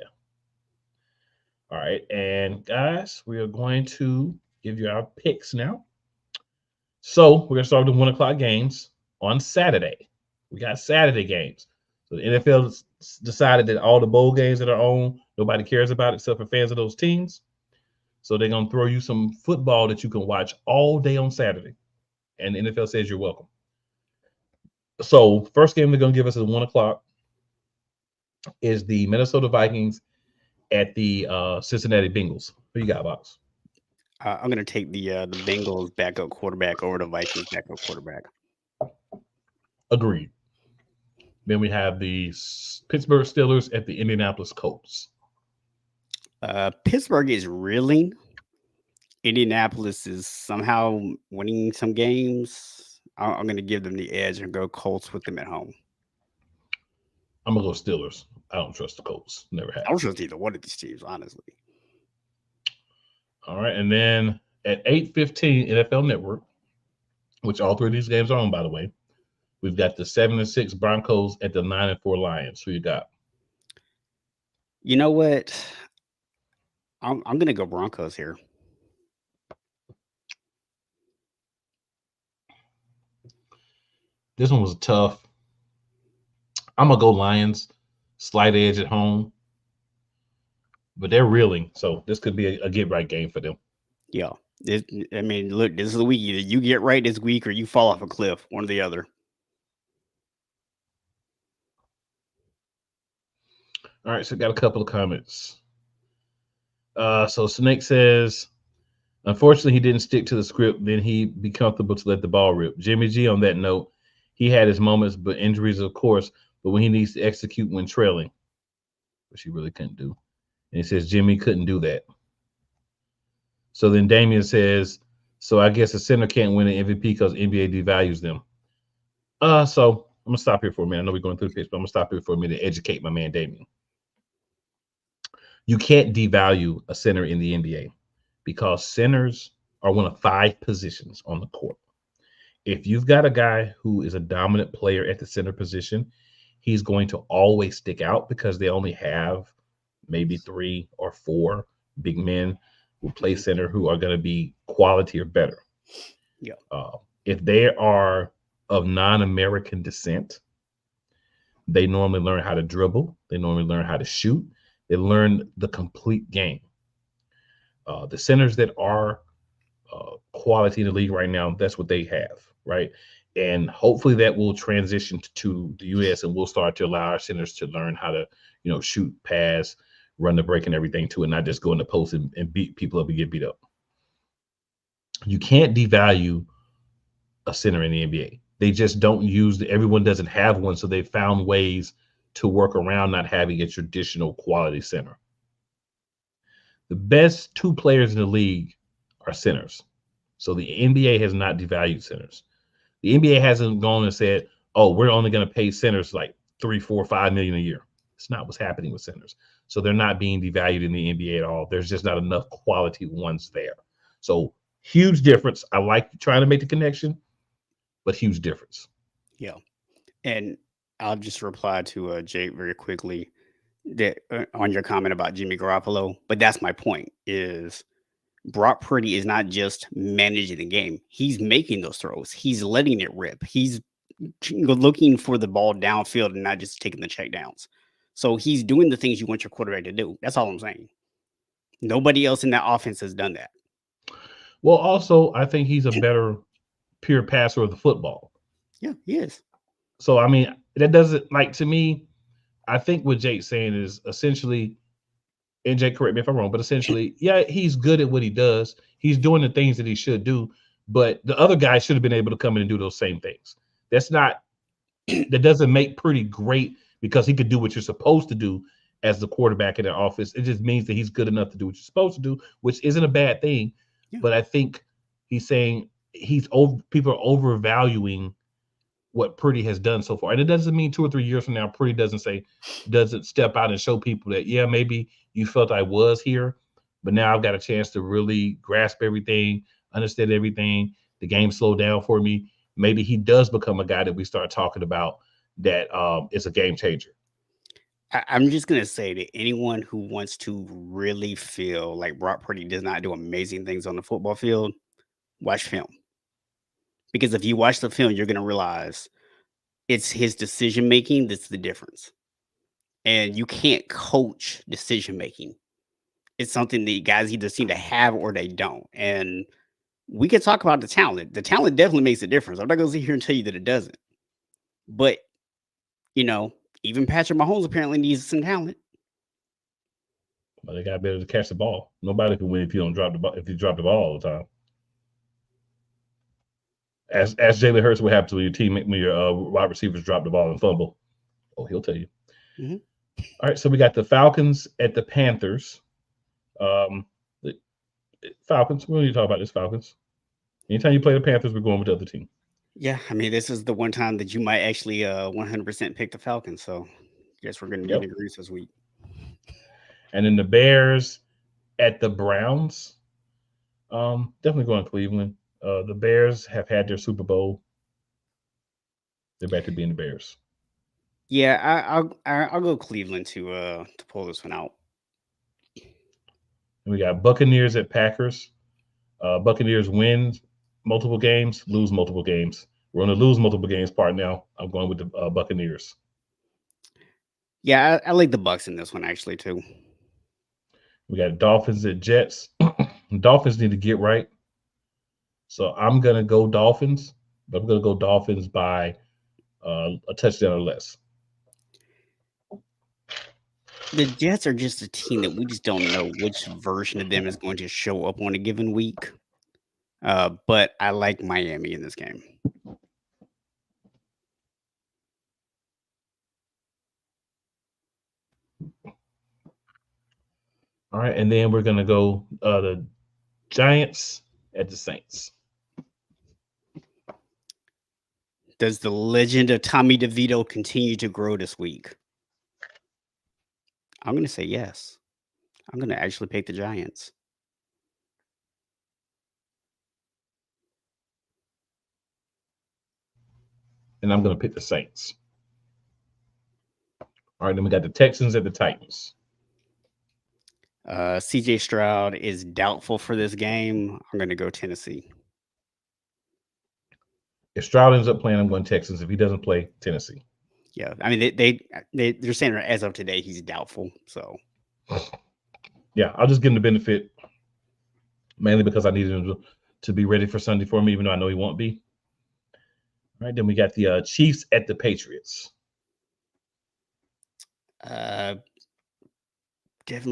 Speaker 1: All right. And guys, we are going to give you our picks now. So we're gonna start with the 1 o'clock games on Saturday. We got Saturday games. So the NFL decided that all the bowl games that are on, nobody cares about except for fans of those teams. So they're gonna throw you some football that you can watch all day on Saturday. And the NFL says you're welcome. So first game they're gonna give us at 1 o'clock is the Minnesota Vikings at the Cincinnati Bengals. Who you got, Box?
Speaker 2: I'm gonna take the Bengals backup quarterback over the Vikings backup quarterback.
Speaker 1: Agreed. Then we have the Pittsburgh Steelers at the Indianapolis Colts.
Speaker 2: Pittsburgh is reeling. Indianapolis is somehow winning some games. I'm going to give them the edge and go Colts with them at home.
Speaker 1: I'm going to go Steelers. I don't trust the Colts. Never have.
Speaker 2: I don't trust either one of these teams, honestly.
Speaker 1: All right. And then at 8:15 NFL Network, which all three of these games are on, by the way, we've got the 7-6 Broncos at the 9-4 Lions. Who you got?
Speaker 2: You know what? I'm going to go Broncos here.
Speaker 1: This one was tough. I'm going to go Lions. Slight edge at home. But they're reeling, so this could be a get-right game for them.
Speaker 2: Yeah. I mean, look, this is the week. Either you get right this week or you fall off a cliff, one or the other.
Speaker 1: All right, so got a couple of comments. So Snake says, unfortunately, he didn't stick to the script. Then he'd be comfortable to let the ball rip. Jimmy G, on that note, he had his moments, but injuries, of course, but when he needs to execute when trailing, which he really couldn't do. And he says Jimmy couldn't do that. So then Damian says, so I guess a center can't win an MVP because NBA devalues them. So I'm going to stop here for a minute. I know we're going through the pitch, but I'm going to stop here for a minute to educate my man Damian. You can't devalue a center in the NBA because centers are one of 5 positions on the court. If you've got a guy who is a dominant player at the center position, he's going to always stick out because they only have maybe 3 or 4 big men who play center who are going to be quality or better.
Speaker 2: Yeah.
Speaker 1: If they are of non-American descent, they normally learn how to dribble. They normally learn how to shoot. They learn the complete game. The centers that are quality in the league right now, that's what they have, right? And hopefully that will transition to the U.S. and we'll start to allow our centers to learn how to, shoot, pass, run the break and everything too, and not just go in the post and beat people up and get beat up. You can't devalue a center in the NBA. They just don't everyone doesn't have one, so they found ways to work around not having a traditional quality center. The best 2 players in the league are centers. So the NBA has not devalued centers. The NBA hasn't gone and said, oh, we're only going to pay centers like $3, $4, $5 million a year. It's not what's happening with centers. So they're not being devalued in the NBA at all. There's just not enough quality ones there. So huge difference. I like trying to make the connection, but huge difference.
Speaker 2: Yeah. And I'll just reply to Jake very quickly that on your comment about Jimmy Garoppolo. But that's my point is Brock Purdy is not just managing the game. He's making those throws. He's letting it rip. He's looking for the ball downfield and not just taking the check downs. So he's doing the things you want your quarterback to do. That's all I'm saying. Nobody else in that offense has done that.
Speaker 1: Well, also, I think he's a better pure passer of the football.
Speaker 2: Yeah, he is.
Speaker 1: So, I mean, that doesn't, to me, I think what Jake's saying is essentially, and Jake, correct me if I'm wrong, but essentially, yeah, he's good at what he does. He's doing the things that he should do, but the other guy should have been able to come in and do those same things. That doesn't make Purdy great because he could do what you're supposed to do as the quarterback in their office. It just means that he's good enough to do what you're supposed to do, which isn't a bad thing.
Speaker 2: Yeah.
Speaker 1: But I think he's saying people are overvaluing what Purdy has done so far. And it doesn't mean 2 or 3 years from now, Purdy doesn't step out and show people that, yeah, maybe you felt I was here, but now I've got a chance to really grasp everything, understand everything. The game slowed down for me. Maybe he does become a guy that we start talking about that is a game changer.
Speaker 2: I'm just gonna say that anyone who wants to really feel like Brock Purdy does not do amazing things on the football field, watch film. Because if you watch the film, you're gonna realize it's his decision making that's the difference. And you can't coach decision making. It's something that guys either seem to have or they don't. And we can talk about the talent. The talent definitely makes a difference. I'm not gonna sit here and tell you that it doesn't. But you know, even Patrick Mahomes apparently needs some talent.
Speaker 1: But they got better to catch the ball. Nobody can win if you don't drop the ball. If you drop the ball all the time. Ask Jalen Hurts what happens when your team when your wide receivers drop the ball and fumble. Oh, he'll tell you.
Speaker 2: Mm-hmm.
Speaker 1: All right, so we got the Falcons at the Panthers. The Falcons. We don't need to talk about this Falcons. Anytime you play the Panthers, we're going with the other team.
Speaker 2: Yeah, I mean, this is the one time that you might actually 100% pick the Falcons. So, guess we're going to be in agreement this week.
Speaker 1: And then the Bears at the Browns. Definitely going to Cleveland. The Bears have had their Super Bowl. They're back to being the Bears.
Speaker 2: Yeah, I'll go Cleveland to pull this one out.
Speaker 1: And we got Buccaneers at Packers. Buccaneers win multiple games, lose multiple games. We're on the lose multiple games part now. I'm going with the Buccaneers.
Speaker 2: Yeah, I like the Bucks in this one actually too.
Speaker 1: We got Dolphins at Jets. Dolphins need to get right. So I'm going to go Dolphins, but I'm going to go Dolphins by a touchdown or less.
Speaker 2: The Jets are just a team that we just don't know which version of them is going to show up on a given week. But I like Miami in this game.
Speaker 1: All right, and then we're going to go the Giants at the Saints.
Speaker 2: Does the legend of Tommy DeVito continue to grow this week? I'm going to say yes. I'm going to actually pick the Giants.
Speaker 1: And I'm going to pick the Saints. All right, then we got the Texans at the Titans.
Speaker 2: CJ Stroud is doubtful for this game. I'm going to go Tennessee.
Speaker 1: If Stroud ends up playing, I'm going Texans. If he doesn't play, Tennessee.
Speaker 2: Yeah, I mean they're saying as of today he's doubtful. So
Speaker 1: yeah, I'll just give him the benefit, mainly because I needed him to be ready for Sunday for me, even though I know he won't be. All right, then we got the Chiefs at the Patriots.
Speaker 2: Definitely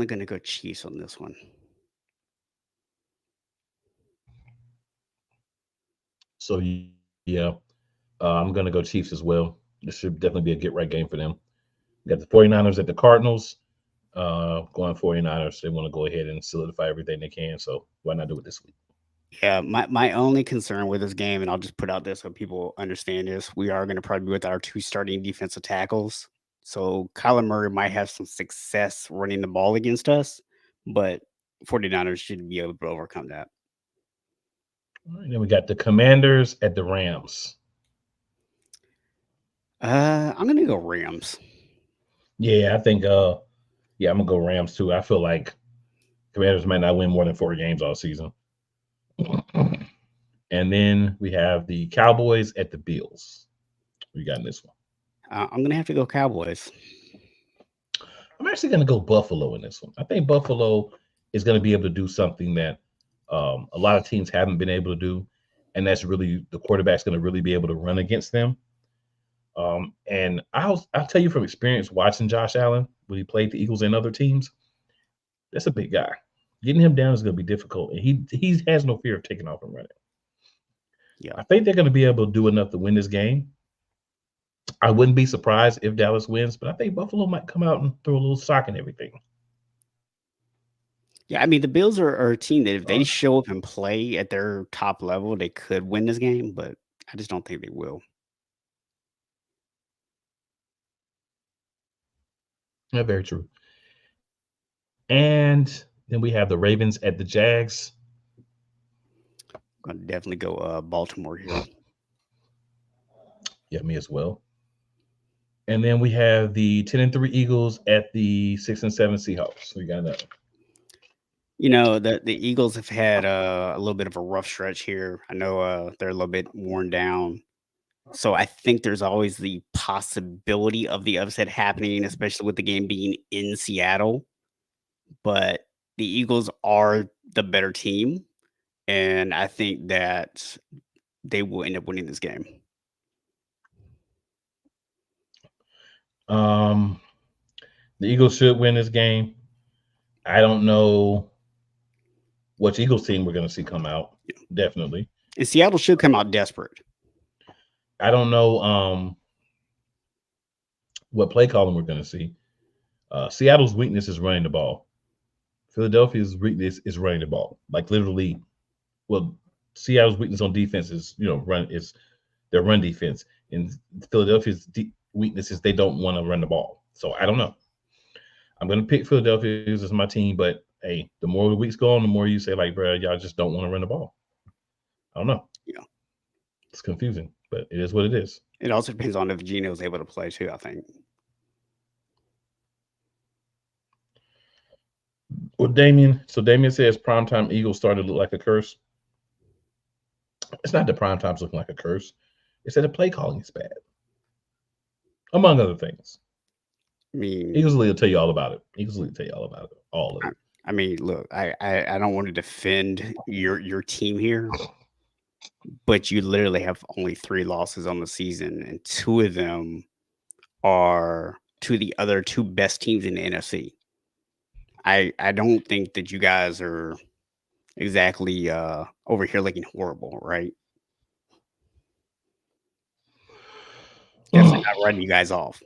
Speaker 2: going to go Chiefs on this one.
Speaker 1: So yeah, I'm going to go Chiefs as well. This should definitely be a get-right game for them. We got the 49ers at the Cardinals. Going 49ers. They want to go ahead and solidify everything they can. So why not do it this week?
Speaker 2: Yeah, my only concern with this game, and I'll just put out this so people understand this, we are going to probably be with our 2 starting defensive tackles. So Kyler Murray might have some success running the ball against us, but 49ers should be able to overcome that.
Speaker 1: All right, then we got the Commanders at the Rams.
Speaker 2: I'm going to go Rams.
Speaker 1: Yeah, I think I'm going to go Rams too. I feel like Commanders might not win more than 4 games all season. And then we have the Cowboys at the Bills. We got in this one.
Speaker 2: I'm going to have to go Cowboys.
Speaker 1: I'm actually going to go Buffalo in this one. I think Buffalo is going to be able to do something that a lot of teams haven't been able to do, and that's really the quarterback's going to really be able to run against them. And I'll tell you from experience watching Josh Allen when he played the Eagles and other teams, that's a big guy. Getting him down is going to be difficult, and he has no fear of taking off and running.
Speaker 2: Yeah,
Speaker 1: I think they're going to be able to do enough to win this game. I wouldn't be surprised if Dallas wins, but I think Buffalo might come out and throw a little sock and everything.
Speaker 2: Yeah, I mean the Bills are a team that if
Speaker 1: Uh,
Speaker 2: they show up and play at their top level, they could win this game, but I just don't think they will.
Speaker 1: yeah, very true. And then we have the Ravens at the Jags.
Speaker 2: Gonna definitely go Baltimore here.
Speaker 1: Yeah, me as well. And then we have the 10-3 Eagles at the 6-7 Seahawks. We got that.
Speaker 2: You know, the Eagles have had a little bit of a rough stretch here. I know they're a little bit worn down. So I think there's always the possibility of the upset happening, especially with the game being in Seattle. But the Eagles are the better team, and I think that they will end up winning this game.
Speaker 1: Um, the Eagles should win this game. I don't know which Eagles team we're going to see come out. Definitely.
Speaker 2: And Seattle should come out desperate.
Speaker 1: I don't know what play calling we're going to see. Seattle's weakness is running the ball. Philadelphia's weakness is running the ball. Like literally, well, Seattle's weakness on defense is run is their run defense, and Philadelphia's weakness is they don't want to run the ball. So I don't know. I'm going to pick Philadelphia as my team, but hey, the more the weeks go on, the more you say like, bro, y'all just don't want to run the ball. I don't know.
Speaker 2: Yeah.
Speaker 1: It's confusing, but it is what it is.
Speaker 2: It also depends on if Gino's able to play too, I think.
Speaker 1: Well, Damien says primetime Eagles started to look like a curse. It's not that primetime's looking like a curse. It's that the play calling is bad, among other things.
Speaker 2: I mean,
Speaker 1: Eagles will tell you all about it. Eagles will tell you all about it. All of it.
Speaker 2: I mean, look, I don't want to defend your team here, but you literally have only 3 losses on the season, and 2 of them are to the other 2 best teams in the NFC. I don't think that you guys are exactly over here looking horrible, right? Definitely not writing you guys off.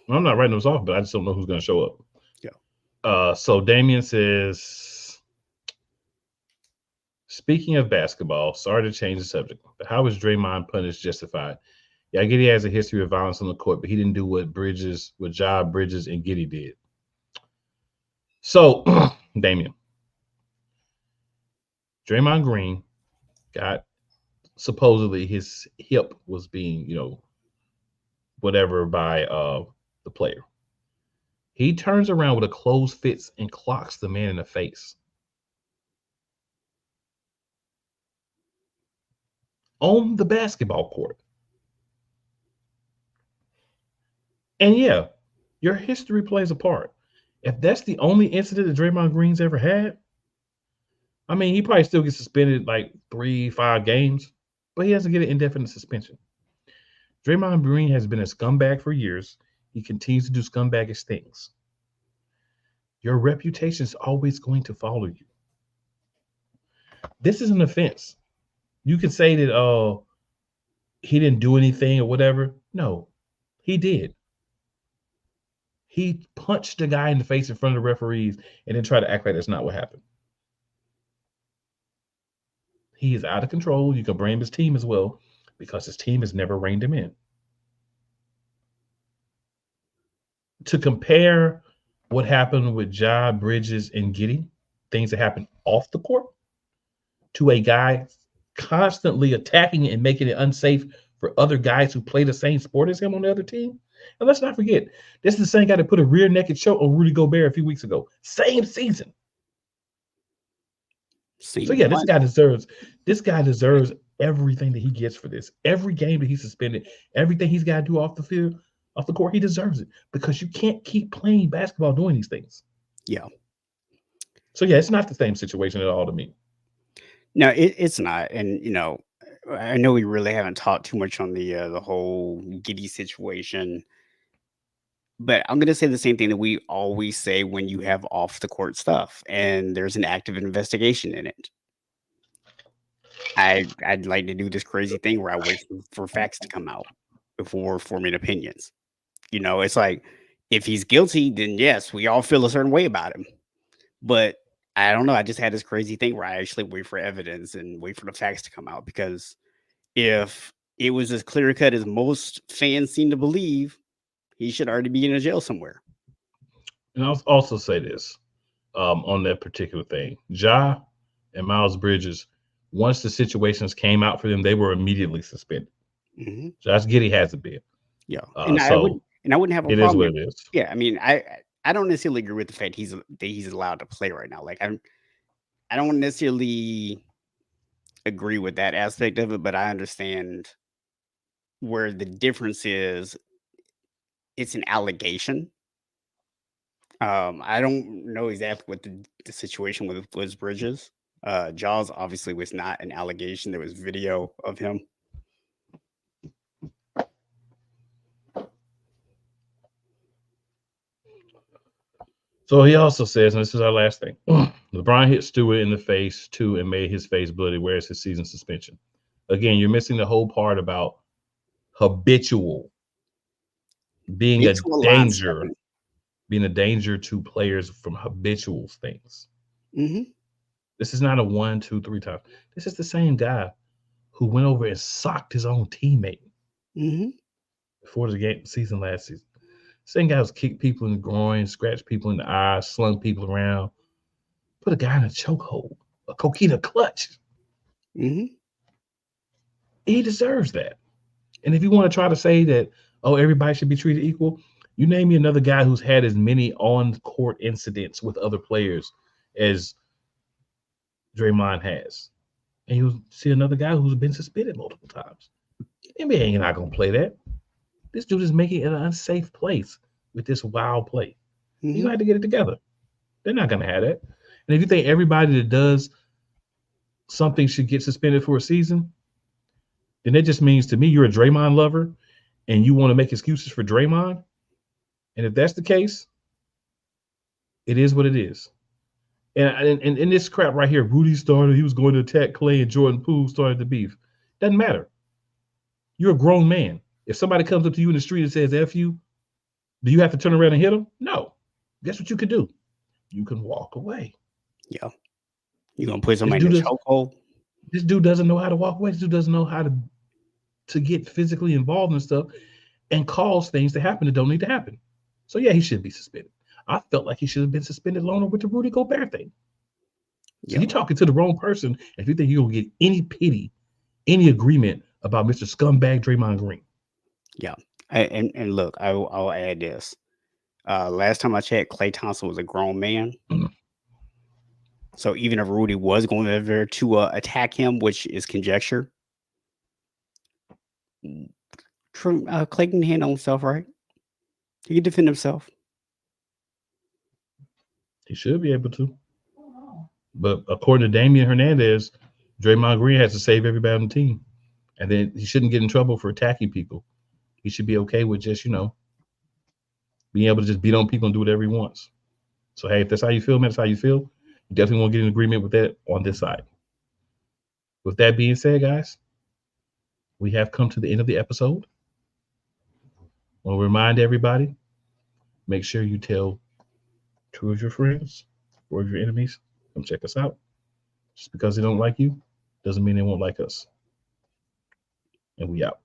Speaker 1: I'm not writing those off, but I just don't know who's going to show up.
Speaker 2: Yeah.
Speaker 1: So Damien says, speaking of basketball, sorry to change the subject, but how was Draymond punished justified? Yeah, I get he has a history of violence on the court, but he didn't do what Ja, Bridges, and Giddey did. So, Damien, Draymond Green got supposedly his hip was being, whatever by the player. He turns around with a closed fist and clocks the man in the face. On the basketball court. And yeah, your history plays a part. If that's the only incident that Draymond Green's ever had, I mean, he probably still gets suspended like 3-5 games, but he doesn't get an indefinite suspension. Draymond Green has been a scumbag for years. He continues to do scumbaggish things. Your reputation is always going to follow you. This is an offense. You could say that, oh, he didn't do anything or whatever. No, he did. He punched the guy in the face in front of the referees and then tried to act like that's not what happened. He is out of control. You can blame his team as well because his team has never reined him in. To compare what happened with Ja, Bridges, and Giddey, things that happened off the court, to a guy constantly attacking it and making it unsafe for other guys who play the same sport as him on the other team. And let's not forget, this is the same guy that put a rear naked choke on Rudy Gobert a few weeks ago. Same season. So yeah, this guy deserves everything that he gets for this. Every game that he's suspended, everything he's got to do off the field, off the court, he deserves it because you can't keep playing basketball doing these things.
Speaker 2: Yeah.
Speaker 1: So yeah, it's not the same situation at all to me.
Speaker 2: No, it's not. And I know we really haven't talked too much on the whole Giddey situation, but I'm gonna say the same thing that we always say when you have off the court stuff and there's an active investigation in it. I'd like to do this crazy thing where I wait for facts to come out. before forming opinions. It's like if he's guilty, then yes, we all feel a certain way about him. But I don't know. I just had this crazy thing where I actually wait for evidence and wait for the facts to come out, because if it was as clear cut as most fans seem to believe, he should already be in a jail somewhere.
Speaker 1: And I'll also say this on that particular thing. Ja and Miles Bridges, once the situations came out for them, they were immediately suspended.
Speaker 2: Hmm.
Speaker 1: Josh Giddey hasn't been.
Speaker 2: Yeah,
Speaker 1: So
Speaker 2: I wouldn't have a
Speaker 1: it is
Speaker 2: problem.
Speaker 1: what it is.
Speaker 2: Yeah, I mean, I don't necessarily agree with the fact that he's allowed to play right now. Like I don't necessarily agree with that aspect of it, but I understand where the difference is. It's an allegation. I don't know exactly what the situation was Bridges. Jaws obviously was not an allegation. There was video of him.
Speaker 1: So he also says, and this is our last thing, LeBron hit Stewart in the face too and made his face bloody. Where's his season suspension? Again, you're missing the whole part about habitual being a
Speaker 2: Mutual line
Speaker 1: danger,
Speaker 2: stepping.
Speaker 1: being a danger to players from habitual things.
Speaker 2: Hmm.
Speaker 1: This is not a 1, 2, 3 times. This is the same guy who went over and socked his own teammate
Speaker 2: Hmm.
Speaker 1: before the game season last season. Same guy who's kicked people in the groin, scratched people in the eyes, slung people around, put a guy in a chokehold, a coquina clutch.
Speaker 2: Hmm.
Speaker 1: He deserves that. And if you want to try to say that, oh, everybody should be treated equal, you name me another guy who's had as many on-court incidents with other players as Draymond has. And you'll see another guy who's been suspended multiple times. NBA ain't not gonna play that. This dude is making it an unsafe place with this wild play. You
Speaker 2: Hmm.
Speaker 1: have to get it together. They're not gonna have that. And if you think everybody that does something should get suspended for a season, then that just means to me you're a Draymond lover and you want to make excuses for Draymond. And if that's the case, it is what it is. And in this crap right here, Rudy started, he was going to attack Clay, and Jordan Poole started the beef. Doesn't matter. You're a grown man. If somebody comes up to you in the street and says F you, do you have to turn around and hit them? No. Guess what you can do? You can walk away.
Speaker 2: Yeah, you gonna put
Speaker 1: This
Speaker 2: somebody in
Speaker 1: dude
Speaker 2: a
Speaker 1: does,
Speaker 2: chokehold?
Speaker 1: this dude doesn't know how to walk away. This dude doesn't know how to get physically involved in stuff and cause things to happen that don't need to happen. So yeah, he should be suspended. I felt like he should have been suspended longer with the Rudy Gobert thing. So
Speaker 2: Yeah,
Speaker 1: you're talking to the wrong person if you think you're gonna get any pity, any agreement about Mr. Scumbag Draymond Green.
Speaker 2: yeah. And look, I'll add this. Last time I checked, Clay Thompson was a grown man.
Speaker 1: Mm.
Speaker 2: So even if Rudy was going over to attack him, which is conjecture, Clay can handle himself, right? He can defend himself.
Speaker 1: He should be able to. But according to Damian Hernandez, Draymond Green has to save everybody on the team. And then he shouldn't get in trouble for attacking people. He should be okay with just, being able to just beat on people and do whatever he wants. So hey, if that's how you feel, man, that's how you feel. You definitely want to get in agreement with that on this side. With that being said, guys, we have come to the end of the episode. I want to remind everybody, make sure you tell 2 of your friends, 4 of your enemies, come check us out. Just because they don't like you doesn't mean they won't like us. And we out.